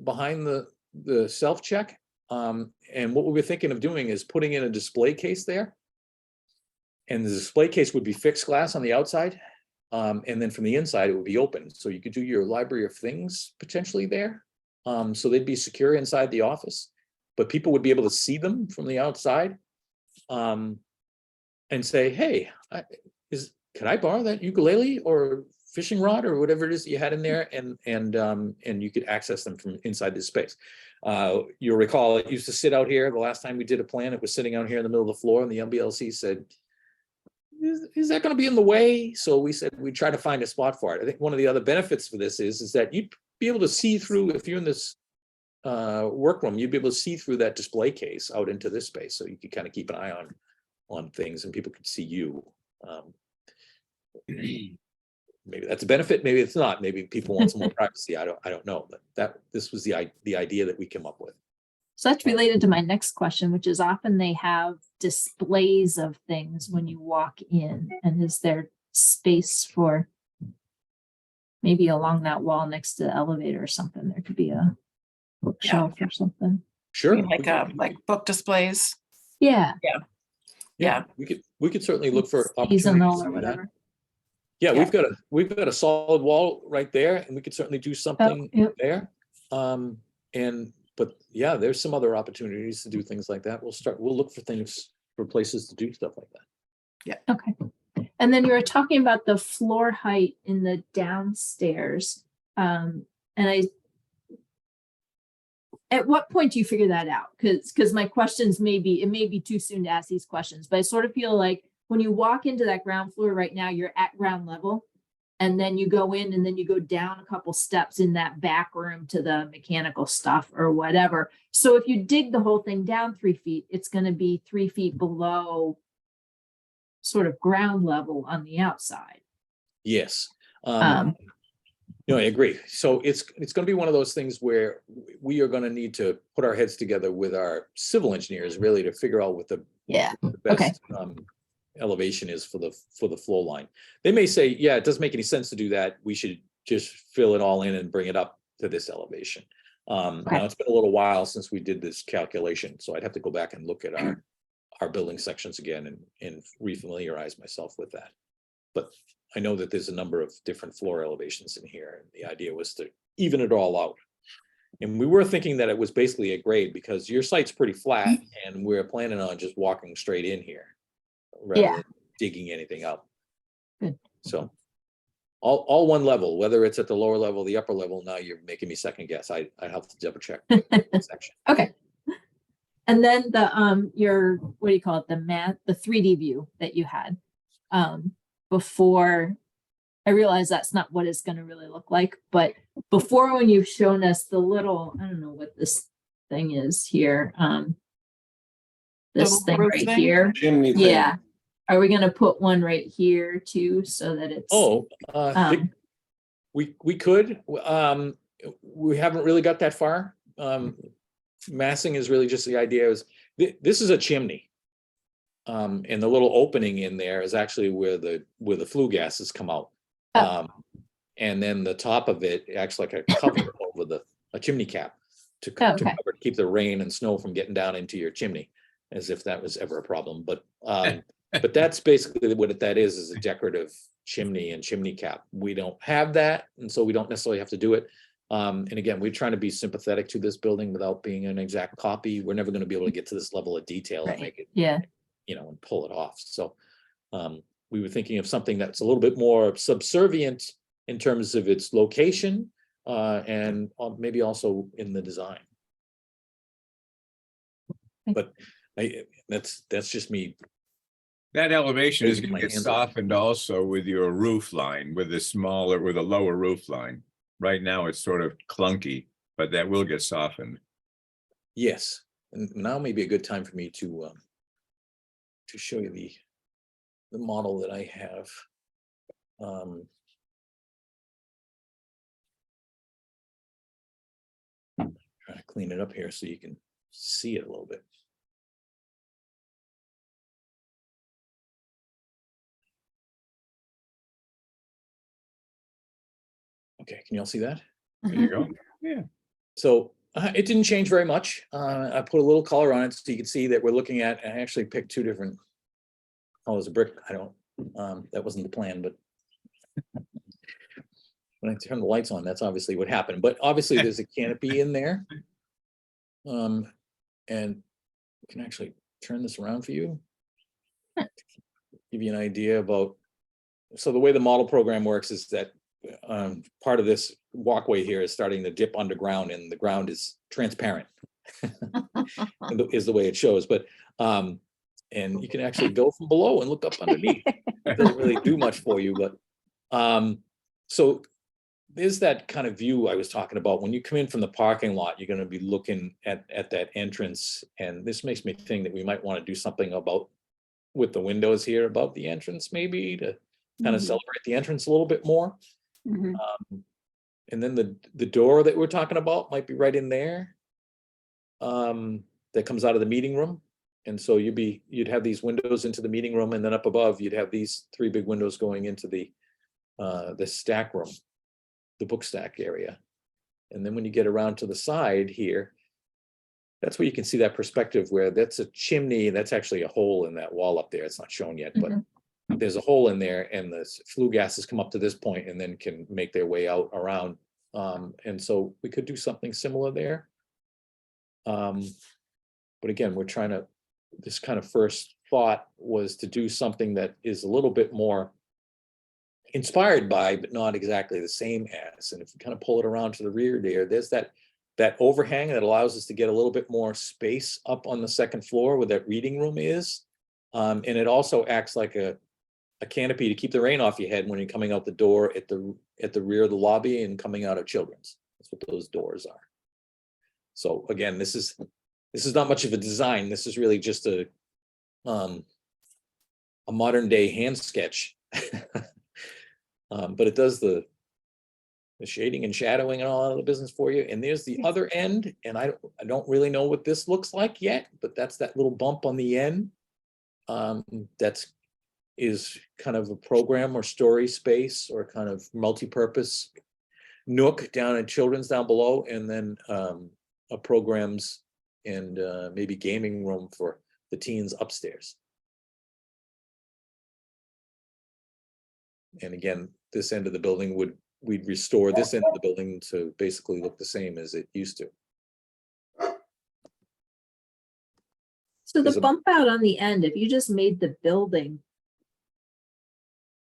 behind the self-check. And what we were thinking of doing is putting in a display case there. And the display case would be fixed glass on the outside. And then from the inside, it would be open. So you could do your library of things potentially there. So they'd be secure inside the office, but people would be able to see them from the outside. And say, hey, can I borrow that ukulele or fishing rod or whatever it is that you had in there, and you could access them from inside this space. You'll recall it used to sit out here. The last time we did a plan, it was sitting out here in the middle of the floor, and the MBLC said, is that going to be in the way? So we said we'd try to find a spot for it. I think one of the other benefits for this is that you'd be able to see through, if you're in this workroom, you'd be able to see through that display case out into this space, so you could kind of keep an eye on things and people could see you. Maybe that's a benefit, maybe it's not. Maybe people want some more privacy. I don't know, but this was the idea that we came up with. So that's related to my next question, which is often they have displays of things when you walk in, and is there space for maybe along that wall next to the elevator or something? There could be a bookshelf or something. Sure. Like book displays. Yeah. Yeah. We could certainly look for Seasonal opportunities to or do that. whatever. Yeah, Yeah. we've got a solid wall right there, and we could certainly do something yep. there. But yeah, there's some other opportunities to do things like that. We'll look for places to do stuff like that. Okay. And then you were talking about the floor height in the downstairs. And at what point do you figure that out? Because my questions it may be too soon to ask these questions, but I sort of feel like when you walk into that ground floor right now, you're at ground level, and then you go in and then you go down a couple steps in that back room to the mechanical stuff or whatever. So if you dig the whole thing down 3 feet, it's going to be 3 feet below sort of ground level on the outside. Yes. I agree. So it's going to be one of those things where we are going to need to put our heads together with our civil engineers really to figure out what the best elevation is for the flow line. They may say, yeah, it doesn't make any sense to do that. We should just fill it all in and bring it up to this elevation. Now it's been a little while since we did this calculation, so I'd have to go back and look at our building sections again and refamiliarize myself with that. But I know that there's a number of different floor elevations in here, and the idea was to even it all out. And we were thinking that it was basically a grade because your site's pretty flat, and we're planning on just walking straight in here rather than digging anything up. Good. So all one level, whether it's at the lower level, the upper level. Now you're making me second guess. I have to double check that section. Okay. And then the your what do you call it, the 3D view that you had before. I realize that's not what it's going to really look like, but before, when you've shown us the little, I don't know what this thing is here, this Little thing roof right thing? here. Chimney thing. Yeah. Are we going to put one right here too, so that it's? We could. We haven't really got that far. Massing is really just the idea is this is a chimney. And the little opening in there is actually where the flue gases come out. And then the top of it acts like a cover over a chimney cap to keep the rain and snow from getting down into your chimney, as if that was ever a problem. But that's basically what that is a decorative chimney and chimney cap. We don't have that, and so we don't necessarily have to do it. And again, we're trying to be sympathetic to this building without being an exact copy. We're never going to be able to get to this level of detail and make it, and pull it off. So we were thinking of something that's a little bit more subservient in terms of its location, and maybe also in the design. But that's just me. That elevation is Raising going my to get hands up. softened also with your roof line, with a lower roof line. Right now, it's sort of clunky, but that will get softened. Yes, and now may be a good time for me to show you the model that I have. Trying to clean it up here so you can see it a little bit. Okay, can you all see that? There you go. Yeah. So it didn't change very much. I put a little color on it so you can see that we're looking at, I actually picked two different colors of brick. I don't, that wasn't the plan, but when I turn the lights on, that's obviously what happened. But obviously there's a canopy in there. And we can actually turn this around for you. Give you an idea about, so the way the model program works is that part of this walkway here is starting to dip underground and the ground is transparent is the way it shows. But and you can actually go from below and look up underneath. It doesn't really do much for you, but so there's that kind of view I was talking about. When you come in from the parking lot, you're going to be looking at that entrance, and this makes me think that we might want to do something about with the windows here above the entrance, maybe to kind of celebrate the entrance a little bit more. And then the door that we're talking about might be right in there, that comes out of the meeting room. And so you'd have these windows into the meeting room, and then up above you'd have these three big windows going into the stack room, the book stack area. And then when you get around to the side here, that's where you can see that perspective where that's a chimney, and that's actually a hole in that wall up there. It's not shown yet, but there's a hole in there, and the flue gases come up to this point and then can make their way out around. And so we could do something similar there. But again, we're trying to, this kind of first thought was to do something that is a little bit more inspired by, but not exactly the same as. And if you kind of pull it around to the rear there, there's that overhang that allows us to get a little bit more space up on the second floor where that reading room is. And it also acts like a canopy to keep the rain off your head when you're coming out the door at the rear of the lobby and coming out of Children's. That's what those doors are. So again, this is not much of a design. This is really just a modern day hand sketch. But it does the shading and shadowing and all of the business for you. And there's the other end, and I don't really know what this looks like yet, but that's that little bump on the end. Is kind of a program or story space or kind of multi-purpose nook down in Children's down below, and then a programs and maybe gaming room for the teens upstairs. And again, this end of the building we'd restore this end of the building to basically look the same as it used to. So There's the a- bump out on the end, if you just made the building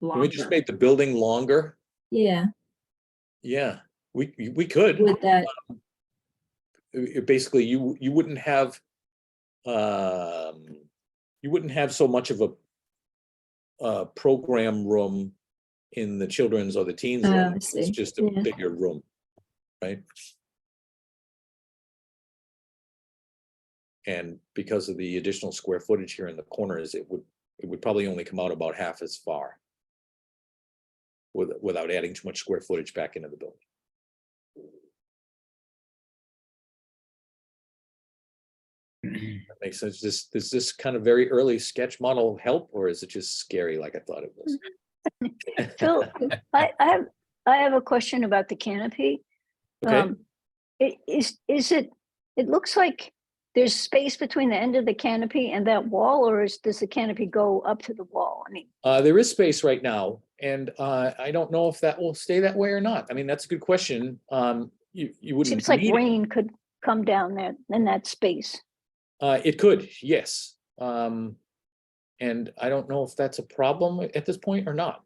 We just longer, made the building longer. yeah, Yeah, we could. with that, Basically, you wouldn't have so much of a program room in the children's or the teens I room. It's see. just a Yeah. bigger room, right? And because of the additional square footage here in the corners, it would probably only come out about half as far without adding too much square footage back into the building. That makes sense. Does this kind of very early sketch model help, or is it just scary like I thought it was? Phil, I have a question about the canopy. Okay. It looks like there's space between the end of the canopy and that wall, or does the canopy go up to the wall? I mean, There is space right now, and I don't know if that will stay that way or not. I mean, that's a good question. You wouldn't seems like need it. rain could come down there in that space. It could, yes. And And I don't know if that's a problem at this point or not.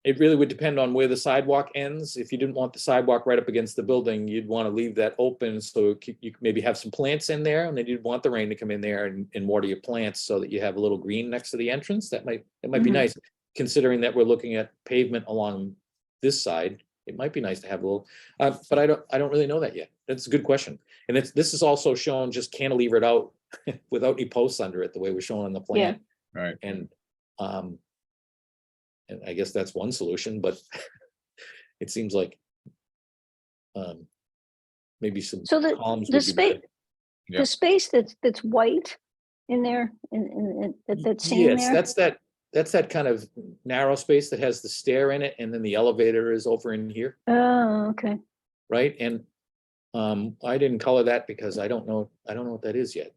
It really would depend on where the sidewalk ends. If you didn't want the sidewalk right up against the building, you'd want to leave that open so you could maybe have some plants in there, and then you'd want the rain to come in there and water your plants so that you have a little green next to the entrance. It might be Mhm. nice, considering that we're looking at pavement along this side. It might be nice to have a little, but I don't really know that yet. That's a good question. And this is also shown just cantilevered out without any posts under it, the way we're showing on the plan. Right. And I guess that's one solution, but it seems like maybe some So columns the would be space, better. Yeah. the space that's white in there, that's seen Yes, there? that's that kind of narrow space that has the stair in it, and then the elevator is over in here, Oh, okay. right? And I didn't color that because I don't know what that is yet.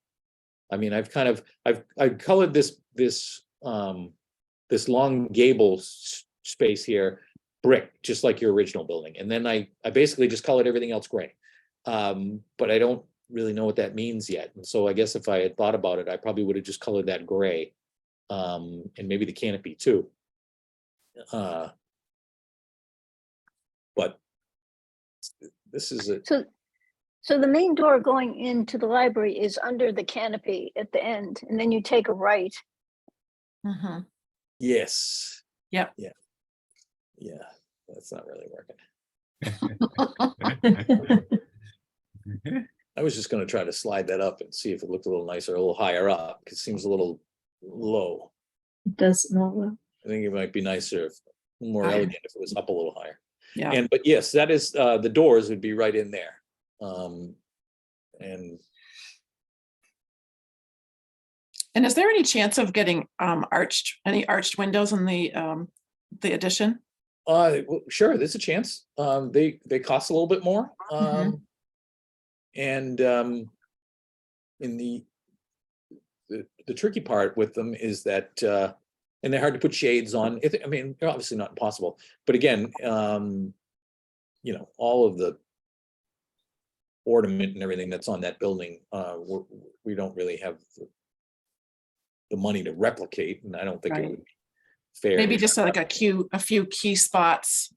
I mean, I've colored this long gable space here brick, just like your original building, and then I basically just colored everything else gray. But I don't really know what that means yet, and so I guess if I had thought about it, I probably would have just colored that gray, and maybe the canopy too. But this is a So the main door going into the library is under the canopy at the end, and then you take a right. Mhm. yes. Yep. Yeah, that's not really working. I was just going to try to slide that up and see if it looked a little nicer, a little higher up, because it seems a little low. It does not well. I think it might be nicer, more Higher. elegant if it was up a little higher. Yeah. But yes, that is, the doors would be right in there. And And is there any chance of getting any arched windows in the addition? well, sure, there's a chance. They cost a little bit more. Mhm. And in the tricky part with them is that and they're hard to put shades on. I mean, they're obviously not impossible, but again, all of the ornament and everything that's on that building, we don't really have the money to replicate, and I don't think it Right. would be fair. Maybe to- just like a few key spots.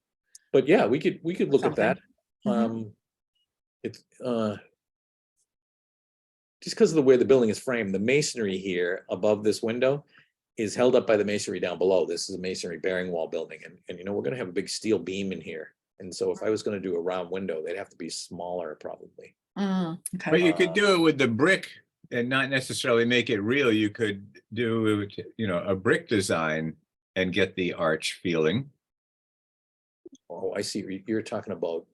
But yeah, we could look at that. Mhm. It's just because of the way the building is framed, the masonry here above this window is held up by the masonry down below. This is a masonry bearing wall building, and we're going to have a big steel beam in here. And so if I was going to do a round window, they'd have to be smaller probably. Okay. But you could do it with the brick and not necessarily make it real. You could do, a brick design and get the arch feeling. Oh, I see. You're talking about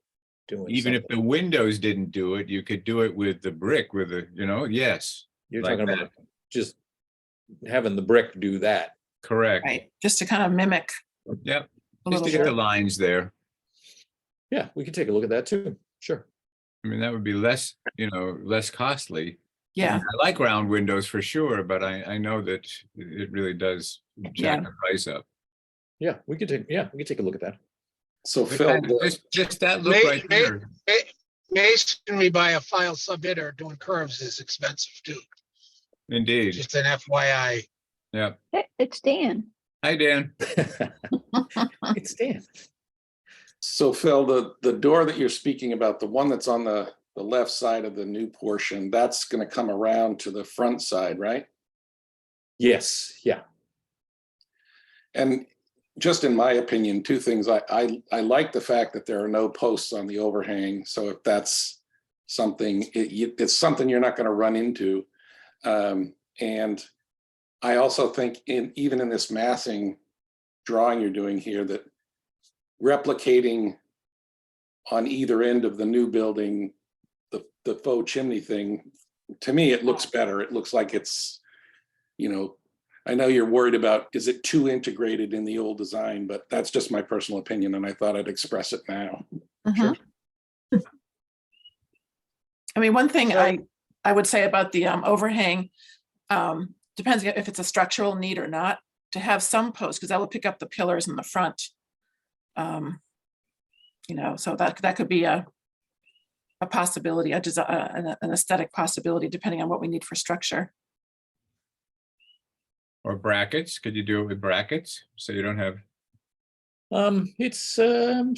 doing Even if something. the windows didn't do it, you could do it with the brick, with the, yes, You're like talking about just having the brick do that. correct. Right. Just to kind of mimic Yep, a just little to get the bit. lines there. Yeah, we could take a look at that too. Sure. I mean, that would be less, less costly. I mean, Yeah. I like round windows for sure, but I know that it really does jack the price up. Yeah, we could take a look at that. So But Phil, that- Just that look right there. Masonry by a file sub-bidder doing curves is expensive too. Indeed. Just an FYI. Yeah. Hey, it's Dan. Hi, Dan. It's Dan. so Phil, the door that you're speaking about, the one that's on the left side of the new portion, that's going to come around to the front side, right? Yes, yeah. And just in my opinion, two things. I like the fact that there are no posts on the overhang. So if that's something, it's something you're not going to run into. And I also think even in this massing drawing you're doing here, that replicating on either end of the new building, the faux chimney thing, to me, it looks better. It looks like it's, I know you're worried about, is it too integrated in the old design, but that's just my personal opinion, and I thought I'd express it now. Mhm. I mean, one thing I would say about the overhang, depends if it's a structural need or not, to have some posts, because that will pick up the pillars in the front. So that could be a possibility, an aesthetic possibility, depending on what we need for structure. Or brackets? Could you do it with brackets? So you don't have, It's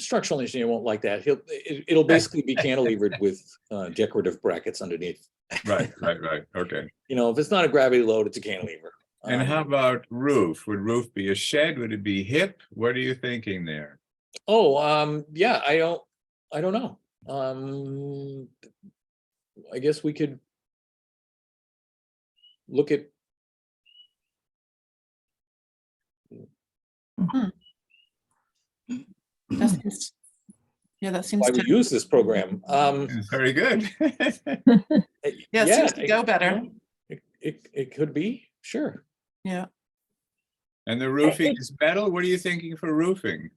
structural engineer won't like that. It'll basically be cantilevered with decorative brackets underneath. right, okay. You know, if it's not a gravity load, it's a cantilever. And how about roof? Would roof be a shed? Would it be hip? What are you thinking there? Yeah, I don't know. I guess we could look at. That seems- Yeah, that seems Why we to, use this program. It's very good. yeah, it seems to go better. It could be, sure. Yeah. And the roofing is metal? What are you thinking for roofing?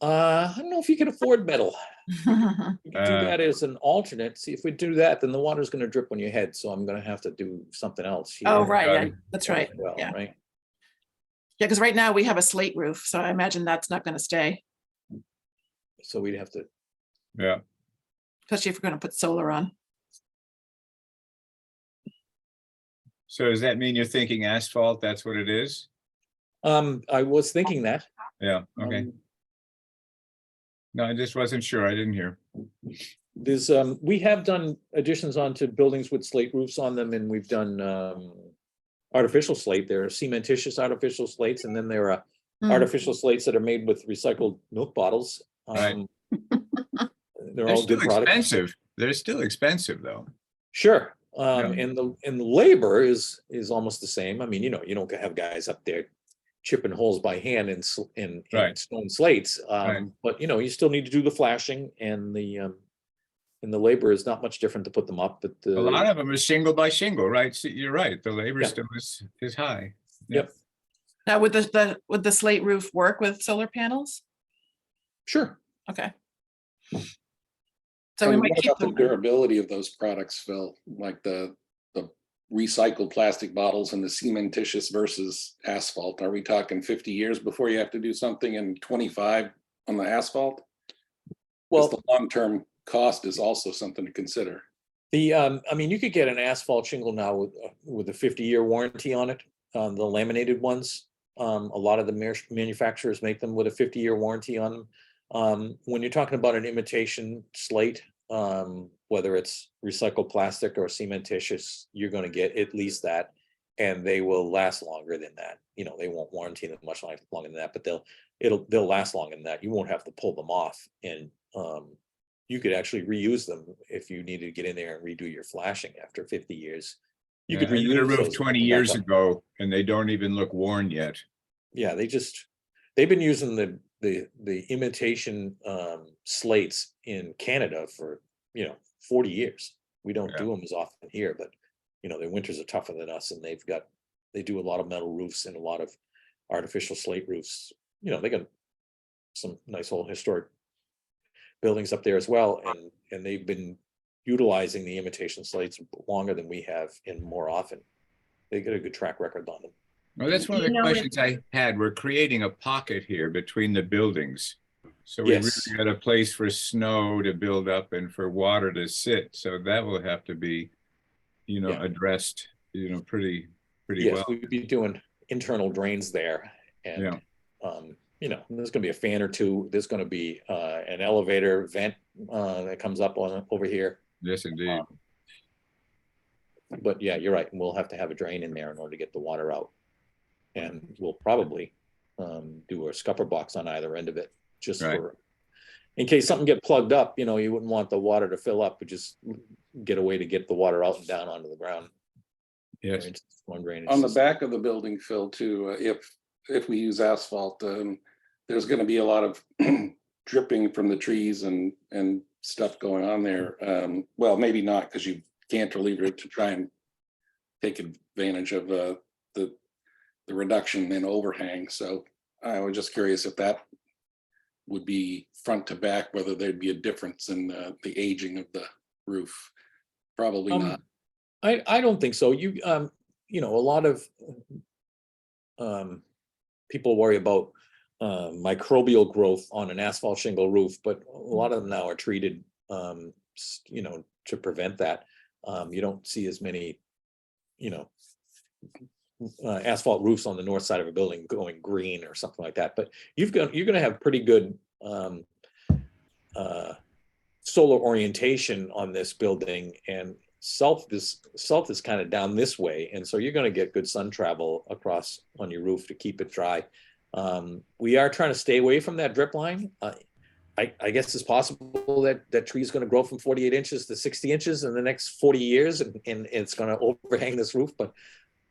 I don't know if you can afford metal. You could do Uh, that as an alternate. See, if we do that, then the water's gonna drip on your head, so I'm gonna have to do something else here. Oh, right, yeah, Right. that's right. as well, Yeah, right? yeah, because right now we have a slate roof, so I imagine that's not gonna stay, So we'd have to, Yeah, especially if we're gonna put solar on. so does that mean you're thinking asphalt? That's what it is? I was thinking that. Yeah, okay. Um, No, I just wasn't sure. I didn't hear. There's, we have done additions onto buildings with slate roofs on them, and we've done, artificial slate. There are cementitious artificial slates, and then there are Hmm. artificial slates that are made with recycled milk bottles. Right. They're They're all still good products. expensive. They're still expensive, though. Sure, Yeah. and the labor is almost the same. I mean, you know, you don't have guys up there chipping holes by hand in Right. stone slates. Right. But you know, you still need to do the flashing, and the labor is not much different to put them up, but A lot the, of them are shingle by shingle, right? So you're right. The labor Yeah. still is high. yep, Now, would the slate roof work with solar panels? sure. Okay. So we And might what keep about the them. durability of those products, Phil? Like the recycled plastic bottles and the cementitious versus asphalt? Are we talking 50 years before you have to do something and 25 on the asphalt? Well, Well, the long-term cost is also something to consider. I mean, you could get an asphalt shingle now with a 50-year warranty on it, the laminated ones. A lot of the manufacturers make them with a 50-year warranty on them. When you're talking about an imitation slate, whether it's recycled plastic or cementitious, you're gonna get at least that, and they will last longer than that. You know, they won't warranty them much longer than that, but they'll last longer than that. You won't have to pull them off, and you could actually reuse them if you needed to get in there and redo your flashing after 50 years. You could I did a reuse roof those 20 back years up. ago, and they don't even look worn yet. Yeah, they've been using the imitation slates in Canada for 40 years. We don't do them as often here, but their winters are tougher than us, and they do a lot of metal roofs and a lot of artificial slate roofs. They got some nice old historic buildings up there as well, and they've been utilizing the imitation slates longer than we have and more often. They get a good track record on them. Well, that's one of You the know, questions I had. We're creating a pocket here between the buildings. So we Yes. really got a place for snow to build up and for water to sit. So that will have to be, Yeah. addressed, pretty Yes, well. we'd be doing internal drains there, and there's gonna be a fan or two. There's gonna be an elevator vent that comes up over here. Yes, indeed. But yeah, you're right. We'll have to have a drain in there in order to get the water out. And we'll probably do a scupper box on either end of it, just Right. for, in case something get plugged up, you wouldn't want the water to fill up, but just get a way to get the water out and down onto the ground. Yes. Or into storm drainage On the system. back of the building, Phil, too, if we use asphalt, there's going to be a lot of dripping from the trees and stuff going on there. Well, maybe not, because you cantilever it to try and take advantage of the reduction in overhang. So I was just curious if that would be front to back, whether there'd be a difference in the aging of the roof. Probably not. I don't think so. A lot of people worry about microbial growth on an asphalt shingle roof, but a lot of them now are treated, to prevent that. You don't see as many, asphalt roofs on the north side of a building going green or something like that. But you're going to have pretty good solar orientation on this building, and south is kind of down this way, and so you're going to get good sun travel across on your roof to keep it dry. We are trying to stay away from that drip line. I guess it's possible that tree is going to grow from 48 inches to 60 inches in the next 40 years, and it's going to overhang this roof. But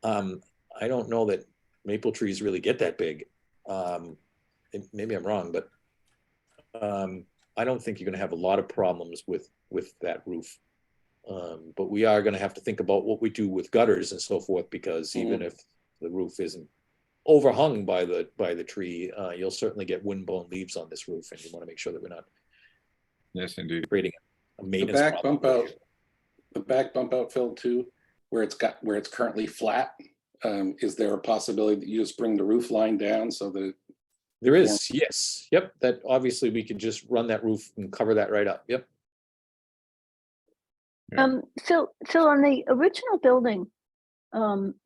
I don't know that maple trees really get that big. Maybe I'm wrong, but I don't think you're going to have a lot of problems with that roof. But we are going to have to think about what we do with gutters and so forth, because even if the roof isn't overhung by the tree, you'll certainly get windblown leaves on this roof, and you want to make sure that we're not Yes, indeed. creating a The maintenance back problem. bump out, Phil, too, where it's currently flat. Is there a possibility that you just bring the roof line down so that? There is, yes, yep. That obviously we could just run that roof and cover that right up. Yep. Phil, on the original building,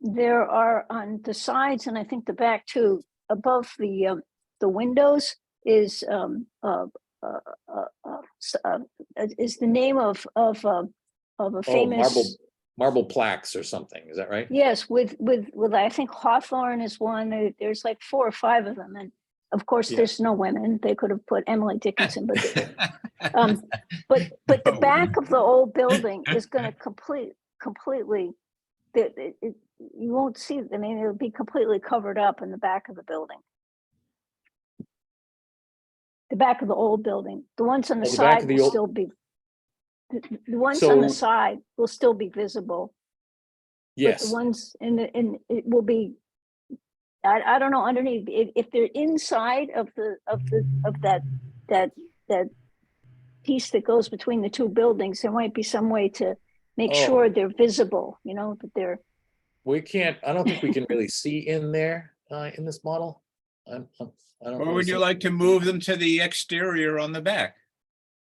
there are on the sides, and I think the back too, above the windows is the name of a famous. Marble plaques or something. Is that right? Yes, with I think Hawthorne is one. There's like 4 or 5 of them, and of course there's no women. They could have put Emily Dickinson, but they didn't. But the back of the old building is going to completely. You won't see. I mean, it'll be completely covered up in the back of the building. The back of the old building. The ones on the side will still be. The ones on the side will still be visible. Yes. But the ones in it will be. I don't know underneath if they're inside of that piece that goes between the 2 buildings. There might be some way to make sure they're visible. You know that they're. We can't. I don't think we can really see in there in this model. I don't. Or would you like to move them to the exterior on the back?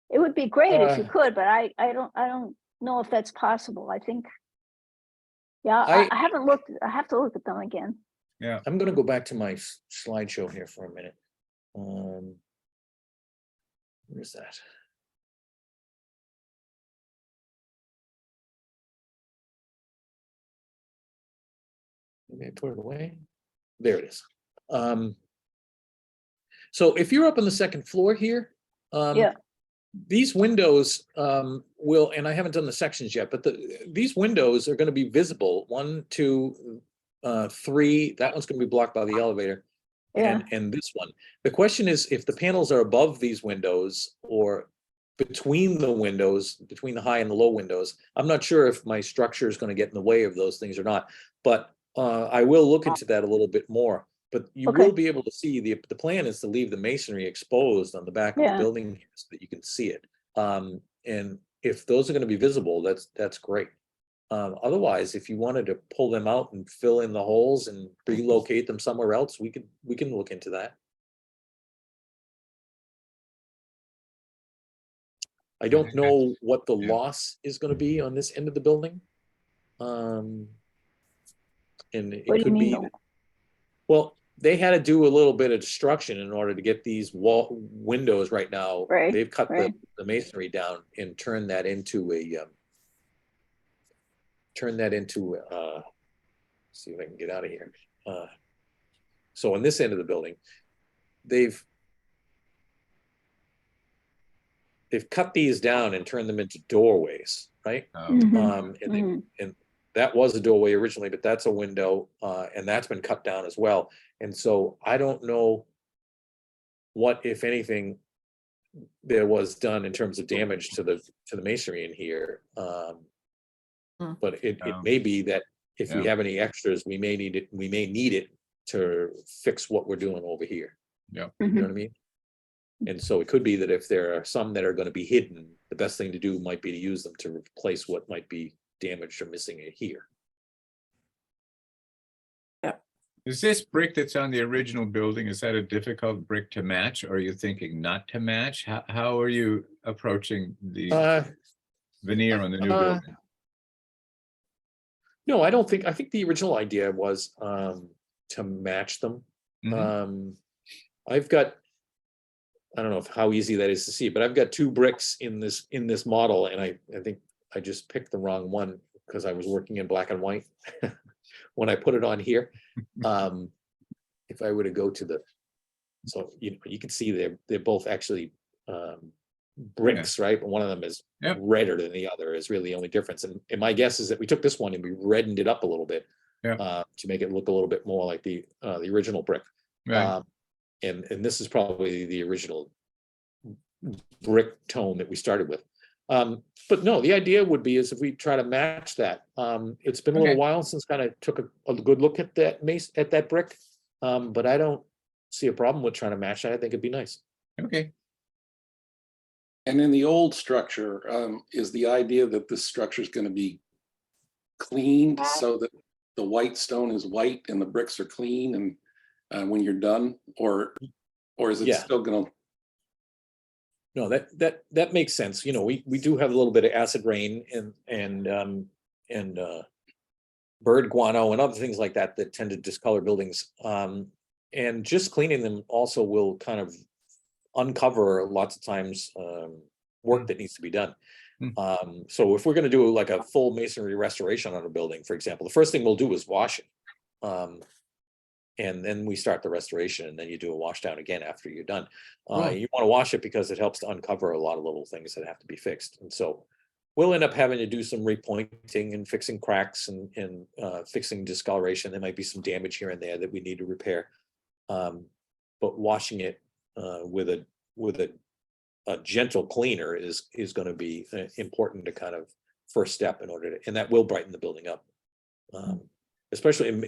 It would be great if you could, but I don't know if that's possible. I think. Yeah, I haven't looked. I have to look at them again. Yeah, I'm going to go back to my slideshow here for a minute. Where's that? Maybe I put it away. There it is. So if you're up on the 2nd floor here, these windows will, and I haven't done the sections yet, but these windows are going to be visible. 1, 2, 3. That one's going to be blocked by the elevator. And this one. The question is if the panels are above these windows or between the windows, between the high and the low windows. I'm not sure if my structure is going to get in the way of those things or not, but I will look into that a little bit more. But you will be able to see the plan is to leave the masonry exposed on the back of the building so that you can see it. And if those are going to be visible, that's great. Otherwise, if you wanted to pull them out and fill in the holes and relocate them somewhere else, we can look into that. I don't know what the loss is going to be on this end of the building. And it could be, well, they had to do a little bit of destruction in order to get these windows right now. They've cut the masonry down and turned that into see if I can get out of here. So on this end of the building, they've cut these down and turned them into doorways, right? And that was a doorway originally, but that's a window, and that's been cut down as well. And so I don't know what, if anything, there was done in terms of damage to the masonry in here. But it may be that if we have any extras, we may need it to fix what we're doing over here. Yeah. You know what I mean? And so it could be that if there are some that are going to be hidden, the best thing to do might be to use them to replace what might be damaged or missing it here. Is this brick that's on the original building, is that a difficult brick to match? Or are you thinking not to match? How are you approaching the veneer on the new building? No, I don't think, I think the original idea was to match them. Mhm. I've got, I don't know how easy that is to see, but I've got 2 bricks in this model, and I think I just picked the wrong one because I was working in black and white when I put it on here. If I were to go to the, so you can see they're both actually bricks, right? But one of them is Yep. redder than the other is really the only difference. And my guess is that we took this one and we reddened it up a little bit to make it look a little bit more like the original brick. Right. And this is probably the original brick tone that we started with. But no, the idea would be is if we try to match that. It's been a little Okay. while since kind of took a good look at that brick. But I don't see a problem with trying to match that. I think it'd be nice. Okay. And in the old structure, is the idea that this structure is going to be cleaned so that the white stone is white and the bricks are clean and when you're done, or is it Yeah. still going to? No, that makes sense. You know, we do have a little bit of acid rain and bird guano and other things like that tend to discolor buildings. And just cleaning them also will kind of uncover lots of times work that needs to be done. So if we're going to do like a full masonry restoration on a building, for example, the first thing we'll do is wash it. And then we start the restoration, and then you do a wash down again after you're done. You want to wash it because it helps to uncover a lot of little things that have to be fixed. And so we'll end up having to do some repointing and fixing cracks and fixing discoloration. There might be some damage here and there that we need to repair. But washing it with a gentle cleaner is going to be important to kind of first step in order to, and that will brighten the building up. Especially in,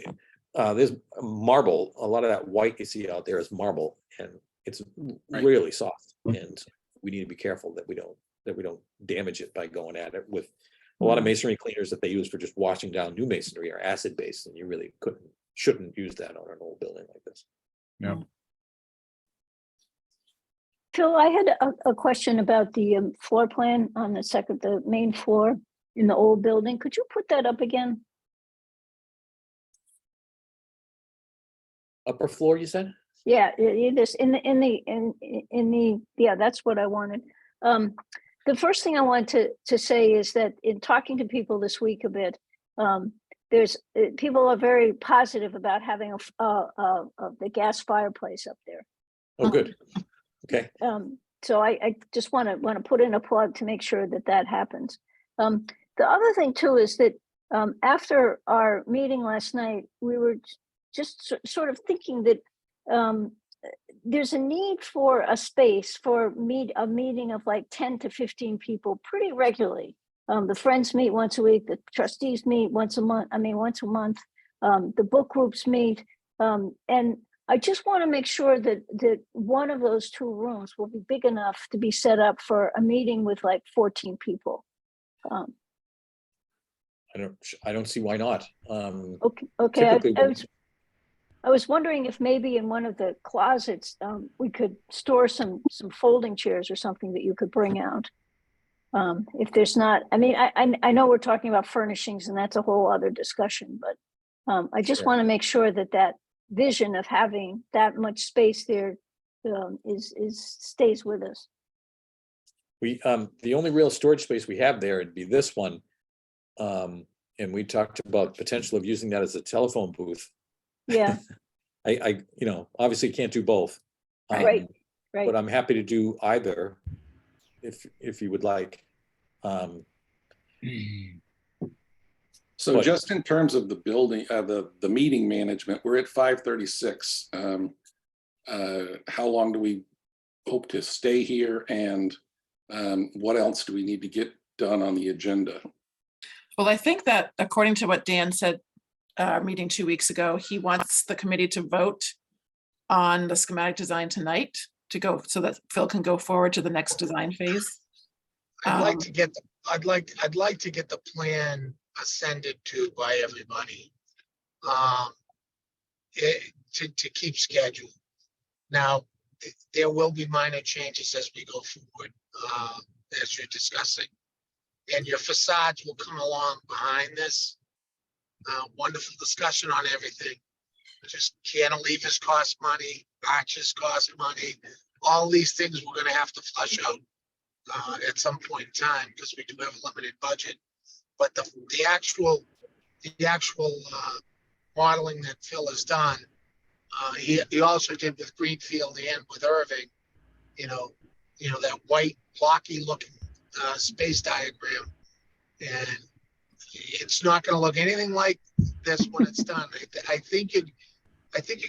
there's marble, a lot of that white you see out there is marble, and it's really soft, and we need to be careful that we don't damage it by going at it with a lot of masonry cleaners that they use for just washing down new masonry are acid based, and you really shouldn't use that on an old building like this. Yeah. Phil, I had a question about the floor plan on the main floor in the old building. Could you put that up again? Upper floor, you said? Yeah, this yeah, that's what I wanted. The first thing I want to say is that in talking to people this week a bit, people are very positive about having the gas fireplace up there. Oh, good. Okay. So I just want to put in a plug to make sure that happens. The other thing too is that after our meeting last night, we were just sort of thinking that there's a need for a space for a meeting of like 10 to 15 people pretty regularly. The friends meet once a week, the trustees meet once a month. The book groups meet, and I just want to make sure that one of those 2 rooms will be big enough to be set up for a meeting with like 14 people. I don't see why not. Okay. I was wondering if maybe in one of the closets we could store some folding chairs or something that you could bring out. If there's not, I know we're talking about furnishings and that's a whole other discussion, but I just want to make sure that vision of having that much space there stays with us. The only real storage space we have there would be this one. And we talked about potential of using that as a telephone booth. Yeah. I obviously can't do both. Right. But I'm happy to do either if you would like. So just in terms of the building, the meeting management, we're at 5:36. How long do we hope to stay here, and what else do we need to get done on the agenda? Well, I think that according to what Dan said, meeting 2 weeks ago, he wants the committee to vote on the schematic design tonight to go so that Phil can go forward to the next design phase. I'd like to get the plan ascended to by everybody to keep schedule. Now, there will be minor changes as we go forward, as you're discussing, and your facades will come along behind this. Wonderful discussion on everything. Just cantilevers cost money, arches cost money. All these things we're gonna have to flush out at some point in time because we do have a limited budget. But the actual modeling that Phil has done, he also did with Greenfield and with Irving. You know that white blocky looking space diagram, and it's not going to look anything like this when it's done. I think you're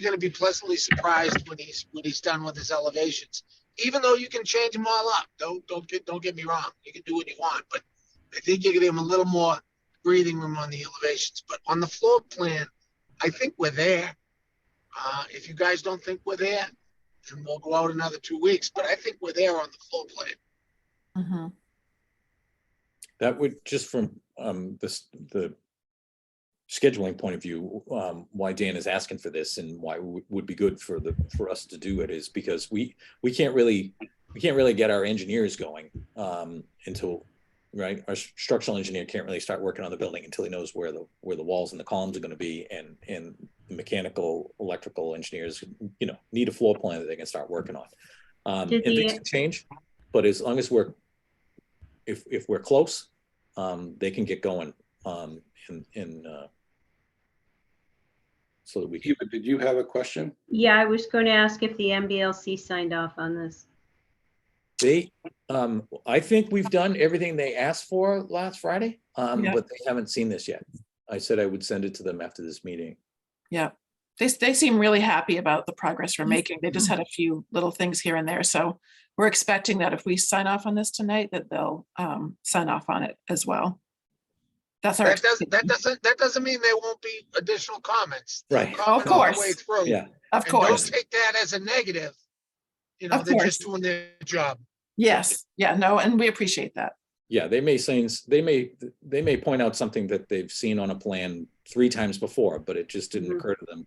going to be pleasantly surprised when he's done with his elevations. Even though you can change them all up, don't get me wrong. You can do what you want, but I think you're going to give him a little more breathing room on the elevations. But on the floor plan, I think we're there. If you guys don't think we're there, then we'll go out another 2 weeks. But I think we're there on the floor plan. Mm-hmm. That would, just from the scheduling point of view, why Dan is asking for this and why it would be good for us to do it is because we can't really get our engineers going until, right? Our structural engineer can't really start working on the building until he knows where the walls and the columns are going to be, and the mechanical, electrical engineers, need a floor plan that they can start working on. And things can change, but as long as if we're close, they can get going. So that we can. Did you have a question? Yeah, I was going to ask if the MBLC signed off on this. I think we've done everything they asked for last Friday, Yeah. but they haven't seen this yet. I said I would send it to them after this meeting. Yeah, they seem really happy about the progress we're making. They just had a few little things here and there. So we're expecting that if we sign off on this tonight, that they'll sign off on it as well. That's our. That doesn't mean there won't be additional comments. Right. Of course. Way through. Yeah. Of And course. don't take that as a negative. Of They're course. just doing their job. Yes. Yeah. No. And we appreciate that. Yeah, they may point out something that they've seen on a plan 3 times before, but it just didn't occur to them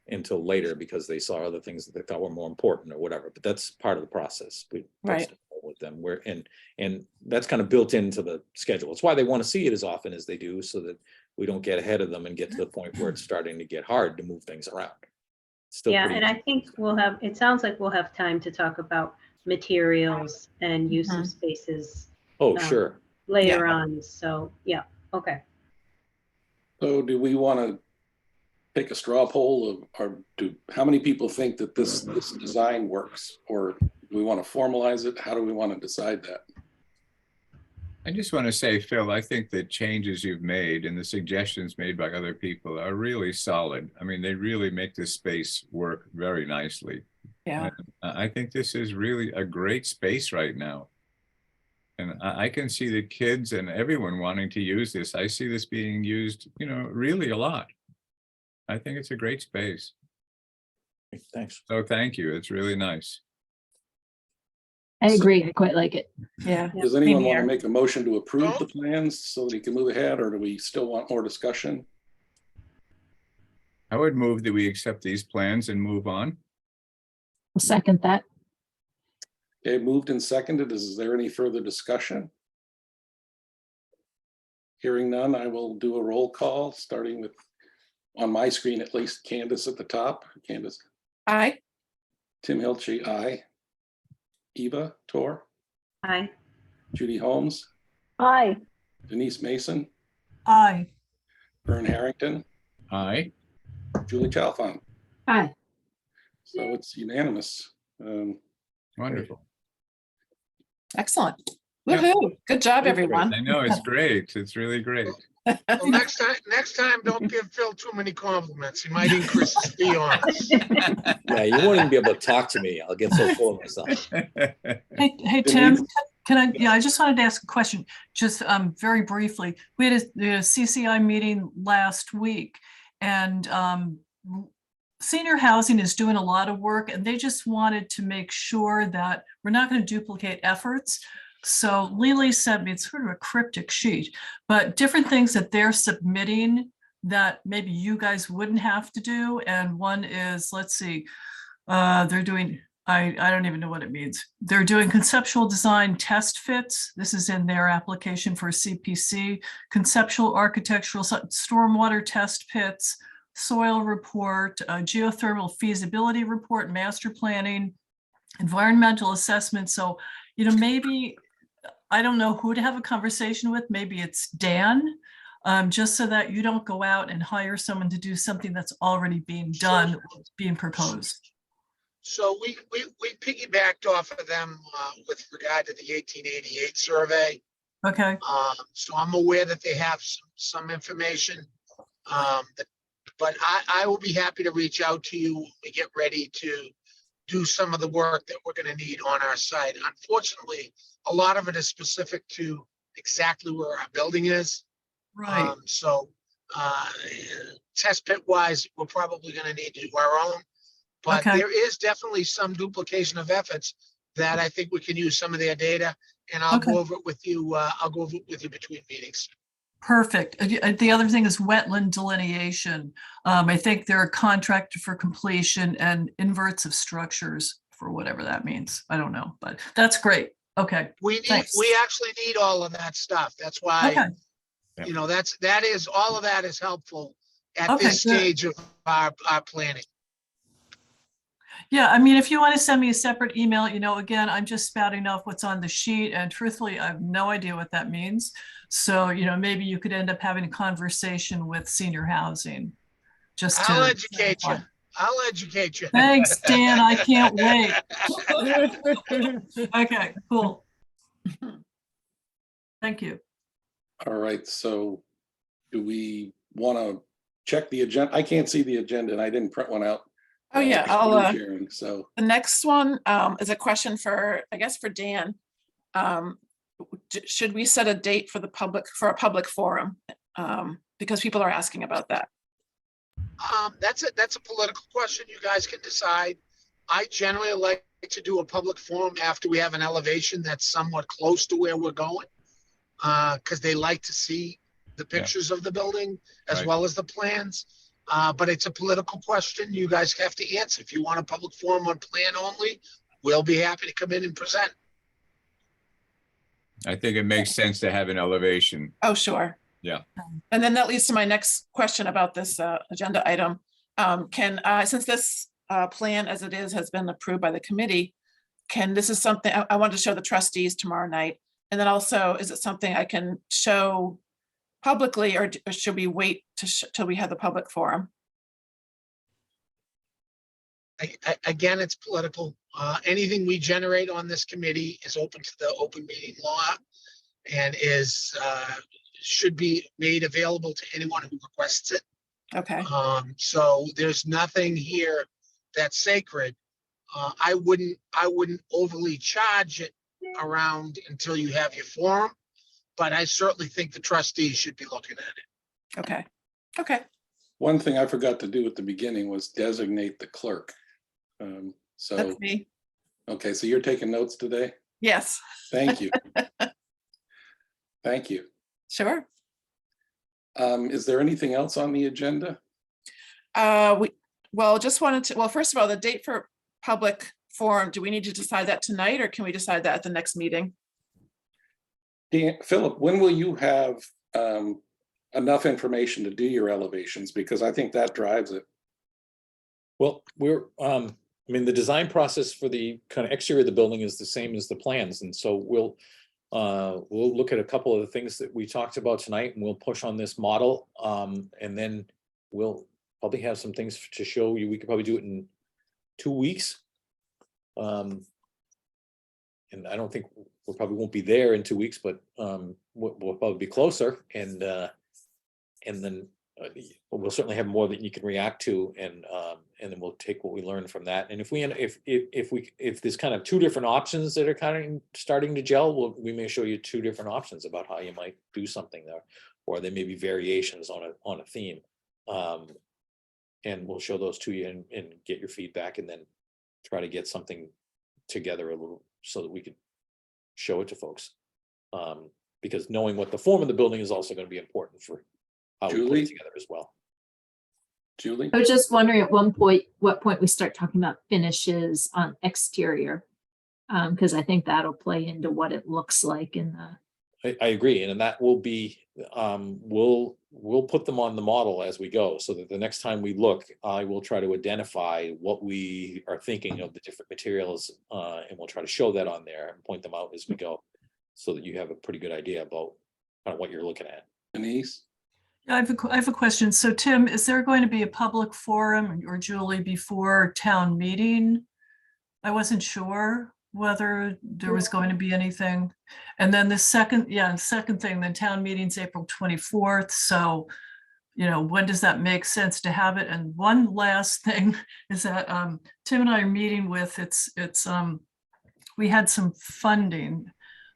until later because they saw other things that they thought were more important or whatever. But that's part of the process. Right. With them, and that's kind of built into the schedule. It's why they want to see it as often as they do, so that we don't get ahead of them and get to the point where it's starting to get hard to move things around. Still Yeah, pretty and I think it sounds like we'll have time to talk about materials and use of spaces sure. later on. So, yeah, okay. So do we want to take a straw poll how many people think that this design works, or do we want to formalize it? How do we want to decide that? I just want to say, Phil, I think the changes you've made and the suggestions made by other people are really solid. I mean, they really make this space work very nicely. Yeah. And I think this is really a great space right now. And I can see the kids and everyone wanting to use this. I see this being used, really a lot. I think it's a great space. Thanks. So thank you. It's really nice. I agree. I quite like it. Yeah. Does anyone Same want to here. make a motion to approve the plans so that he can move ahead, or do we still want more discussion? I would move that we accept these plans and move on. I'll second that. Okay, moved and seconded. Is there any further discussion? Hearing none, I will do a roll call, starting with, on my screen at least, Candace at the top. Candace. Aye. Tim Hilche, aye. Eva Tor, Aye. Judy Holmes, Aye. Denise Mason, Aye. Vern Harrington, Aye. Julie Chalfant. Aye. So it's unanimous. Wonderful. Excellent. Yeah. Woohoo. Good job, everyone. I know, it's great. It's really great. Well, next time, don't give Phil too many compliments. He might increase his fee on us. Yeah, you won't even be able to talk to me. I'll get so full of myself. Hey, Tim, I just wanted to ask a question, just very briefly. We had a CCI meeting last week, and senior housing is doing a lot of work, and they just wanted to make sure that we're not going to duplicate efforts. So Lily sent me, it's sort of a cryptic sheet, but different things that they're submitting that maybe you guys wouldn't have to do. And one is, let's see, they're doing I don't even know what it means. They're doing conceptual design test fits. This is in their application for CPC, conceptual architectural stormwater test pits, soil report, geothermal feasibility report, master planning, environmental assessment. So, maybe, I don't know who to have a conversation with. Maybe it's Dan, just so that you don't go out and hire someone to do something that's already being done, being proposed. So we piggybacked off of them with regard to the 1888 survey. Okay, So I'm aware that they have some information. But I will be happy to reach out to you when we get ready to do some of the work that we're going to need on our site. Unfortunately, a lot of it is specific to exactly where our building is. right. So test pit wise, we're probably going to need to do our own. But Okay. there is definitely some duplication of efforts that I think we can use some of their data, and I'll go over it with you. I'll go over it with you between meetings. Perfect. The other thing is wetland delineation. I think they're contracted for completion and inverts of structures for whatever that means. I don't know, but that's great. Okay. We Thanks. actually need all of that stuff. That's why, Okay. all of that is helpful at Okay, this good. stage of our planning. Yeah, I mean, if you want to send me a separate email, again, I'm just spouting off what's on the sheet, and truthfully, I have no idea what that means. So, maybe you could end up having a conversation with senior housing. Just I'll to educate you. I'll educate you. Thanks, Dan. I can't wait. Okay, cool. Thank you. All right, so do we want to check the agenda? I can't see the agenda and I didn't print one out. Oh, yeah, for I'll, screen sharing, so the next one is a question for, I guess, for Dan. Should we set a date for a public forum? Because people are asking about that. That's a political question. You guys can decide. I generally like to do a public forum after we have an elevation that's somewhat close to where we're going. Because they like to see the pictures of the building as Right. well as the plans. But it's a political question you guys have to answer. If you want a public forum on plan only, we'll be happy to come in and present. I think it makes sense to have an elevation. Oh, sure. Yeah. And then that leads to my next question about this agenda item. Since this plan as it is has been approved by the committee, this is something I want to show the trustees tomorrow night. And then also, is it something I can show publicly, or should we wait till we have the public forum? Again, it's political. Anything we generate on this committee is open to the open meeting law and should be made available to anyone who requests it. Okay. So there's nothing here that's sacred. I wouldn't overly charge it around until you have your forum, but I certainly think the trustees should be looking at it. Okay. Okay. one thing I forgot to do at the beginning was designate the clerk. So, That's me. okay, so you're taking notes today? Yes. Thank you. Thank you. Sure. Is there anything else on the agenda? Just wanted to, first of all, the date for public forum, do we need to decide that tonight, or can we decide that at the next meeting? Philip, when will you have enough information to do your elevations? Because I think that drives it. Well, the design process for the kind of exterior of the building is the same as the plans. And so we'll look at a couple of the things that we talked about tonight, and we'll push on this model. And then we'll probably have some things to show you. We could probably do it in 2 weeks. And I don't think we probably won't be there in 2 weeks, but we'll probably be closer. And then we'll certainly have more that you can react to, and then we'll take what we learn from that. And if there's kind of two different options that are kind of starting to gel, we may show you two different options about how you might do something there, or there may be variations on a theme. And we'll show those to you and get your feedback, and then try to get something together a little so that we could show it to folks. Because knowing what the form of the building is also going to be important for how we put Julie? it together as well. Julie? I was just wondering at what point we start talking about finishes on exterior. Because I think that'll play into what it looks like in the, I agree, and that will be, we'll put them on the model as we go, so that the next time we look, I will try to identify what we are thinking of the different materials, and we'll try to show that on there and point them out as we go, so that you have a pretty good idea about kind of what you're looking at. Denise? I have a question. So Tim, is there going to be a public forum, or Julie, before town meeting? I wasn't sure whether there was going to be anything. And then the second thing, the town meeting's April 24th. So, when does that make sense to have it? And one last thing is that Tim and I are meeting with, we had some funding.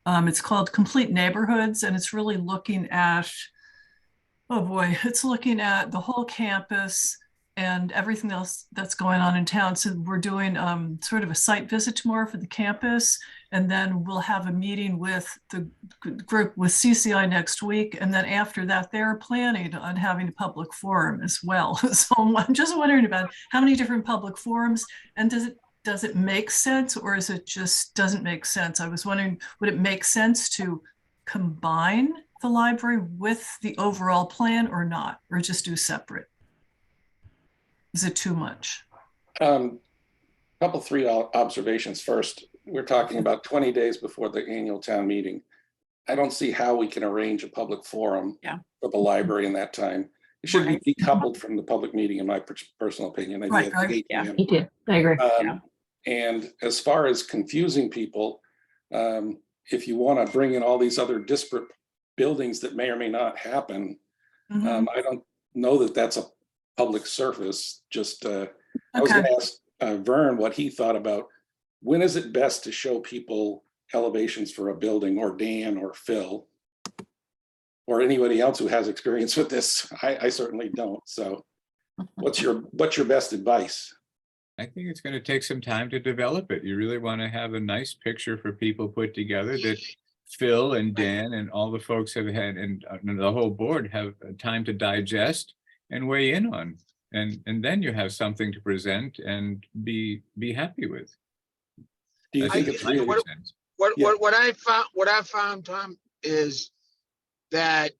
It's called Complete Neighborhoods, and it's really looking at, oh boy, it's looking at the whole campus and everything else that's going on in town. So we're doing sort of a site visit tomorrow for the campus, and then we'll have a meeting with the group with CCI next week. And then after that, they're planning on having a public forum as well. So I'm just wondering about how many different public forums, and does it make sense, or is it just doesn't make sense? I was wondering, would it make sense to combine the library with the overall plan or not, or just do separate? Is it too much? Three observations. First, we're talking about 20 days before the annual town meeting. I don't see how we can arrange a public forum for the library in that time. It should be decoupled from the public meeting, in my personal opinion. Right, Me too. I agree. And as far as confusing people, if you want to bring in all these other disparate buildings that may or may not happen, I don't know that that's a public surface. Just I was going to ask Vern what he thought about when is it best to show people elevations for a building, or Dan or Phil or anybody else who has experience with this. I certainly don't. So what's your best advice? I think it's going to take some time to develop it. You really want to have a nice picture for people put together that Phil and Dan and all the folks have had, and the whole board have time to digest and weigh in on, and then you have something to present and be happy with. Do you think it's really what I found, Tom, is that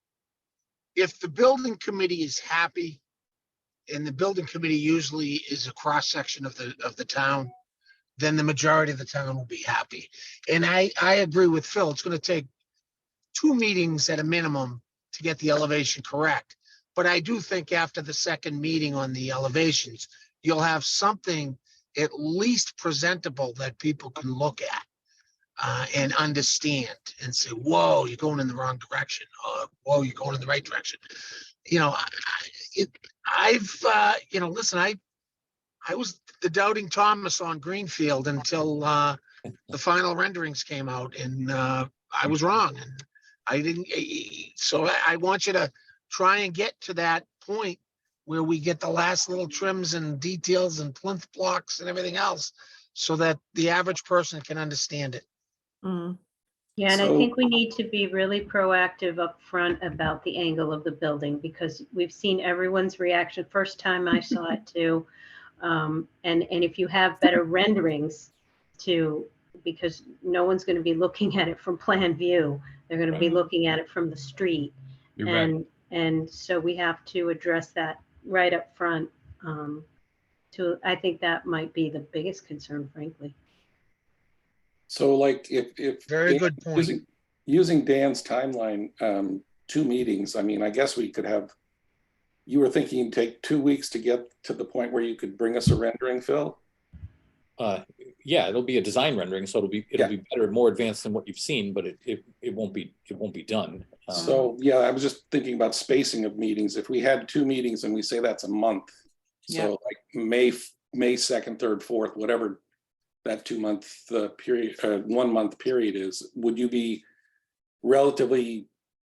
if the building committee is happy, and the building committee usually is a cross section of the town, then the majority of the town will be happy. And I agree with Phil. It's going to take 2 meetings at a minimum to get the elevation correct. But I do think after the second meeting on the elevations, you'll have something at least presentable that people can look at and understand and say, whoa, you're going in the wrong direction. Whoa, you're going in the right direction. Listen, I was the doubting Thomas on Greenfield until the final renderings came out, and I was wrong. And I didn't. So I want you to try and get to that point where we get the last little trims and details and plinth blocks and everything else, so that the average person can understand it. Yeah, and I think we need to be really proactive up front about the angle of the building, because we've seen everyone's reaction. First time I saw it too. And if you have better renderings too, because no one's going to be looking at it from plan view, they're going to be looking at it from the street. You're right. And so we have to address that right up front. I think that might be the biggest concern, frankly. So like if Very good point. Using Dan's timeline, 2 meetings, I mean, I guess we could have, you were thinking it'd take 2 weeks to get to the point where you could bring us a rendering, Phil? Yeah, it'll be a design rendering, so it'll be better, more advanced than what you've seen, but it won't be done. So yeah, I was just thinking about spacing of meetings. If we had 2 meetings and we say that's a month, so like May 2nd, 3rd, 4th, whatever that 2-month period, 1 month period is, would you be relatively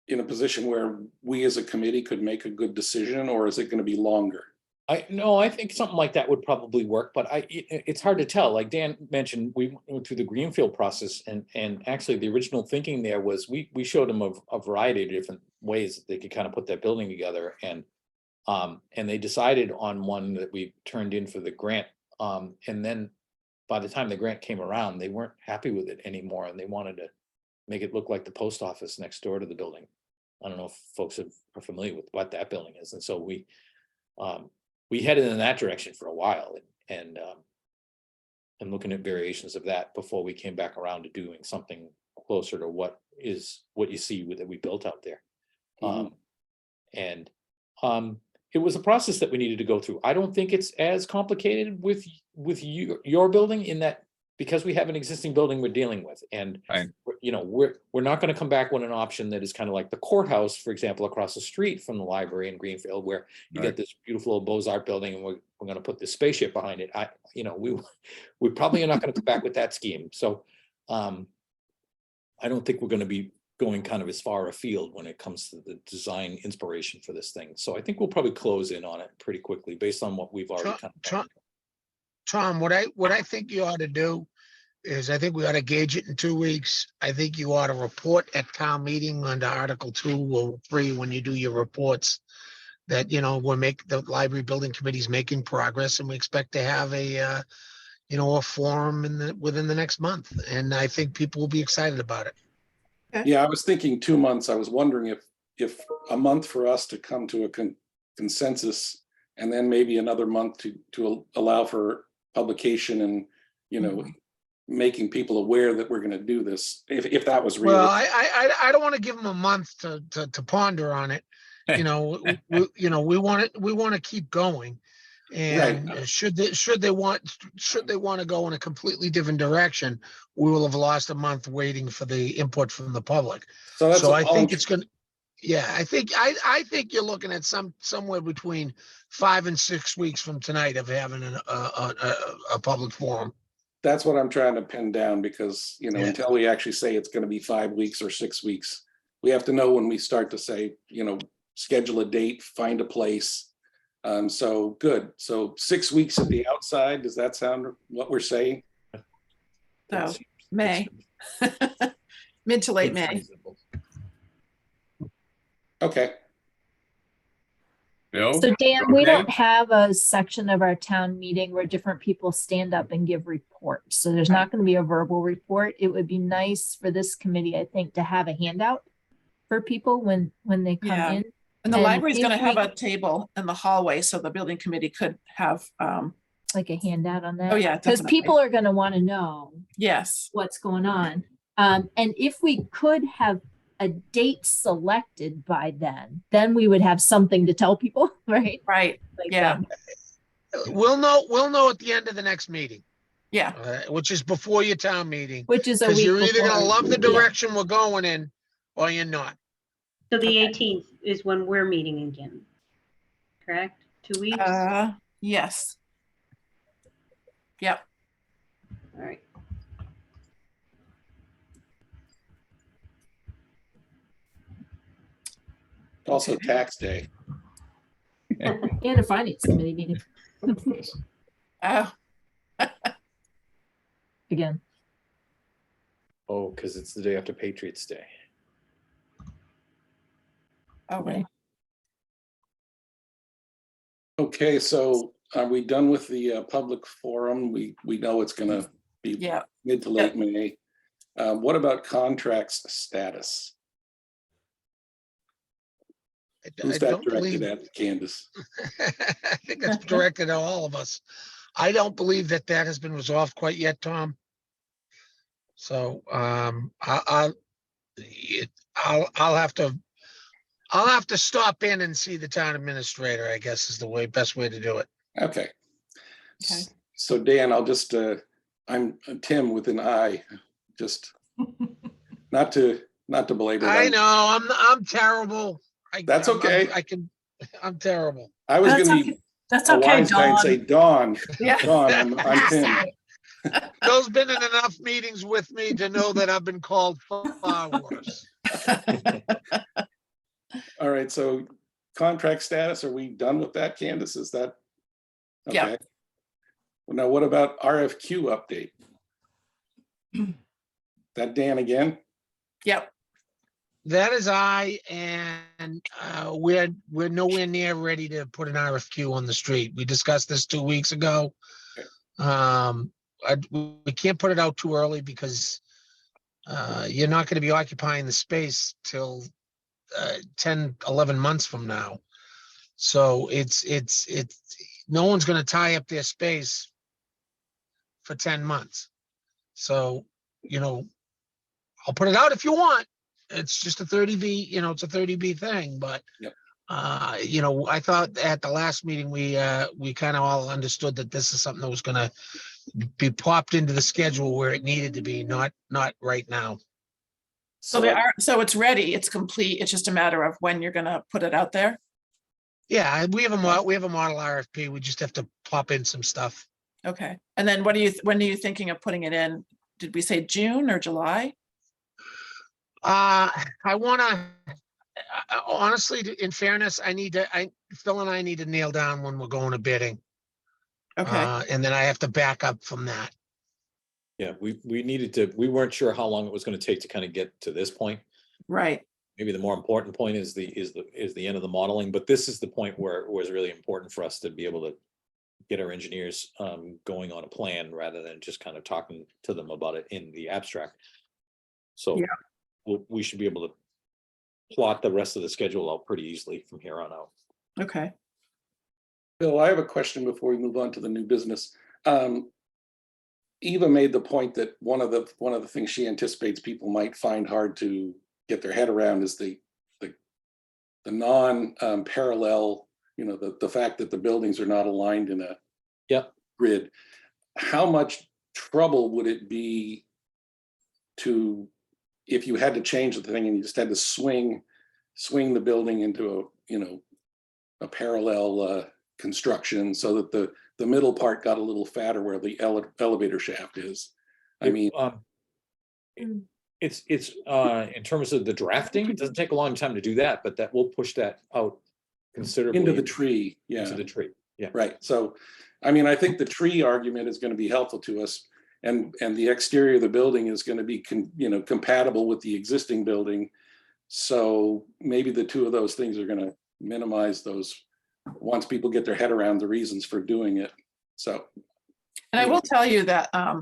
in a position where we as a committee could make a good decision, or is it going to be longer? I think something like that would probably work, but it's hard to tell. Like Dan mentioned, we went through the Greenfield process, and actually the original thinking there was we showed them a variety of different ways that they could kind of put that building together, and And they decided on one that we turned in for the grant. And then by the time the grant came around, they weren't happy with it anymore, and they wanted to make it look like the post office next door to the building. I don't know if folks are familiar with what that building is. And so we headed in that direction for a while, and looking at variations of that before we came back around to doing something closer to what you see that we built out there. It was a process that we needed to go through. I don't think it's as complicated with your building, in that, because we have an existing building we're dealing with, and Right. we're not going to come back with an option that is kind of like the courthouse, for example, across the street from the library in Greenfield, where you Right. get this beautiful old Beaux-Arts building, and we're going to put this spaceship behind it. We probably are not going to come back with that scheme. So I don't think we're going to be going kind of as far afield when it comes to the design inspiration for this thing. So I think we'll probably close in on it pretty quickly based on what we've already kind of. Tom, what I think you ought to do is, I think we ought to gauge it in 2 weeks. I think you ought to report at town meeting under Article 2 or 3, when you do your reports, that, the library building committee's making progress, and we expect to have a forum within the next month. And I think people will be excited about it. Yeah, I was thinking 2 months. I was wondering if a month for us to come to a consensus, and then maybe another month to allow for publication and, making people aware that we're going to do this, if that was real. Well, I don't want to give them a month to ponder on it. We want to keep going. And Right. should they want to go in a completely different direction, we will have lost a month waiting for the input from the public. So that's I think it's going to, I think you're looking at somewhere between 5 and 6 weeks from tonight of having a public forum. That's what I'm trying to pin down, because, Yeah. until we actually say it's going to be 5 weeks or 6 weeks, we have to know when we start to say, schedule a date, find a place. So good. So 6 weeks at the outside, does that sound what we're saying? So May, mid to late May. Okay. Bill? So Dan, we Okay. don't have a section of our town meeting where different people stand up and give reports. So there's not going to be a verbal report. It would be nice for this committee, I think, to have a handout for people when they come Yeah. in. And the And library's if going to have we- a table in the hallway, so the building committee could have, Like a handout on that. oh yeah, Because definitely. people are going to want to know Yes, what's going on. And if we could have a date selected by then we would have something to tell people, right? right, Like, yeah. We'll know at the end of the next meeting, Yeah, which is before your town meeting. which is a Because week you're either gonna before. love the Yeah. direction we're going in, or you're not. So the Okay. 18th is when we're meeting again, correct? 2 weeks? yes. Yep, All right. Also tax day. And a finance committee meeting. oh, Again. Oh, because it's the day after Patriots Day. oh, right. Okay, so are we done with the public forum? We know it's going to be Yeah, mid to late May. What about contracts status? Who's I that don't directed believe, at, Candace? I think that's directed at all of us. I don't believe that has been resolved quite yet, Tom. So, I'll have to stop in and see the town administrator, I guess, is the best way to do it. Okay. Okay. So Dan, I'll just, I'm Tim with an I, just not to belabor. I that. know, I'm terrible. That's okay. I'm terrible. I was That's gonna okay. be That's a okay, wise guy and say Dawn. Dawn. Yeah. Dawn, I'm Tim. Bill's been in enough meetings with me to know that I've been called far worse. All right, so contract status, are we done with that, Candace? Is that? Yeah. Okay. Well, now what about RFQ update? That Dan again? Yep. that is I, and we're nowhere near ready to put an RFQ on the street. We discussed this 2 weeks ago. We can't put it out too early because you're not going to be occupying the space till 10, 11 months from now. So it's no one's going to tie up their space for 10 months. So, I'll put it out if you want. It's just a 30B, it's a 30B thing, but Yep. I thought at the last meeting, we kind of all understood that this is something that was going to be popped into the schedule where it needed to be, not right now. So so it's ready, it's complete. It's just a matter of when you're gonna put it out there. Yeah, we have a model RFP. We just have to pop in some stuff. Okay. And then when are you thinking of putting it in? Did we say June or July? I want to, honestly, in fairness, Phil and I need to nail down when we're going to bidding. Okay, And then I have to back up from that. Yeah, we we weren't sure how long it was going to take to kind of get to this point. right. Maybe the more important point is the end of the modeling, but this is the point where it was really important for us to be able to get our engineers going on a plan rather than just kind of talking to them about it in the abstract. So Yeah. we should be able to plot the rest of the schedule out pretty easily from here on out. Okay. Bill, I have a question before we move on to the new business. Eva made the point that one of the things she anticipates people might find hard to get their head around is the non-parallel, the fact that the buildings are not aligned in a grid. How much trouble would it be if you had to change the thing and you just had to swing the building into a parallel construction so that the middle part got a little fatter where the elevator shaft is? I mean, it's in terms of the drafting, it doesn't take a long time to do that, but that will push that out considerably into the tree. Yeah. into the tree. Yeah. Right. So, I mean, I think the tree argument is going to be helpful to us, and the exterior of the building is going to be compatible with the existing building. So maybe the two of those things are going to minimize those once people get their head around the reasons for doing it. So, And I will tell you that I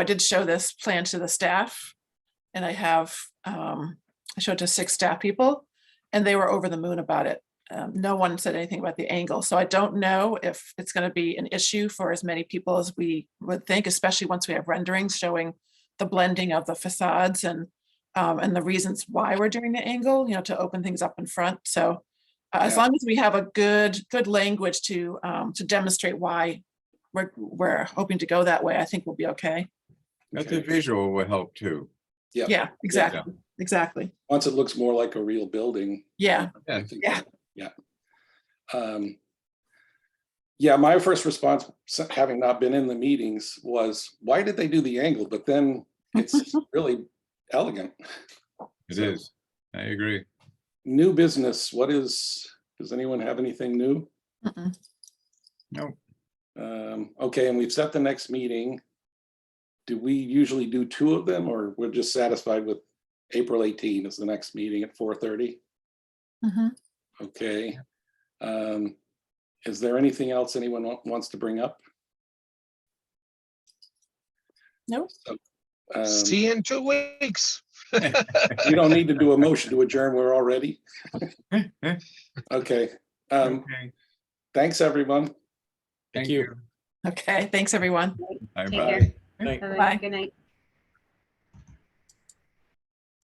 did show this plan to the staff, and I showed it to 6 staff people, and they were over the moon about it. No one said anything about the angle. So I don't know if it's going to be an issue for as many people as we would think, especially once we have renderings showing the blending of the facades and the reasons why we're doing the angle, to open things up in front. So as long as we have a good language to demonstrate why we're hoping to go that way, I think we'll be okay. But the visual will help too. Yeah, exactly. Exactly. once it looks more like a real building. Yeah. I think Yeah. Yeah, my first response, having not been in the meetings, was why did they do the angle? But then it's really elegant. It is. I agree. New business. Does anyone have anything new? Mm-mm. No. Okay, and we've set the next meeting. Do we usually do 2 of them, or we're just satisfied with April 18 as the next meeting at 4:30? Mhm. Okay. Is there anything else anyone wants to bring up? Nope. See you in 2 weeks. We don't need to do a motion to adjourn. We're all ready. Okay. Okay. Thanks, everyone. Thank you. Okay. Thanks, everyone. Bye Take bye. care. Thank- Bye-bye. Bye. Good night.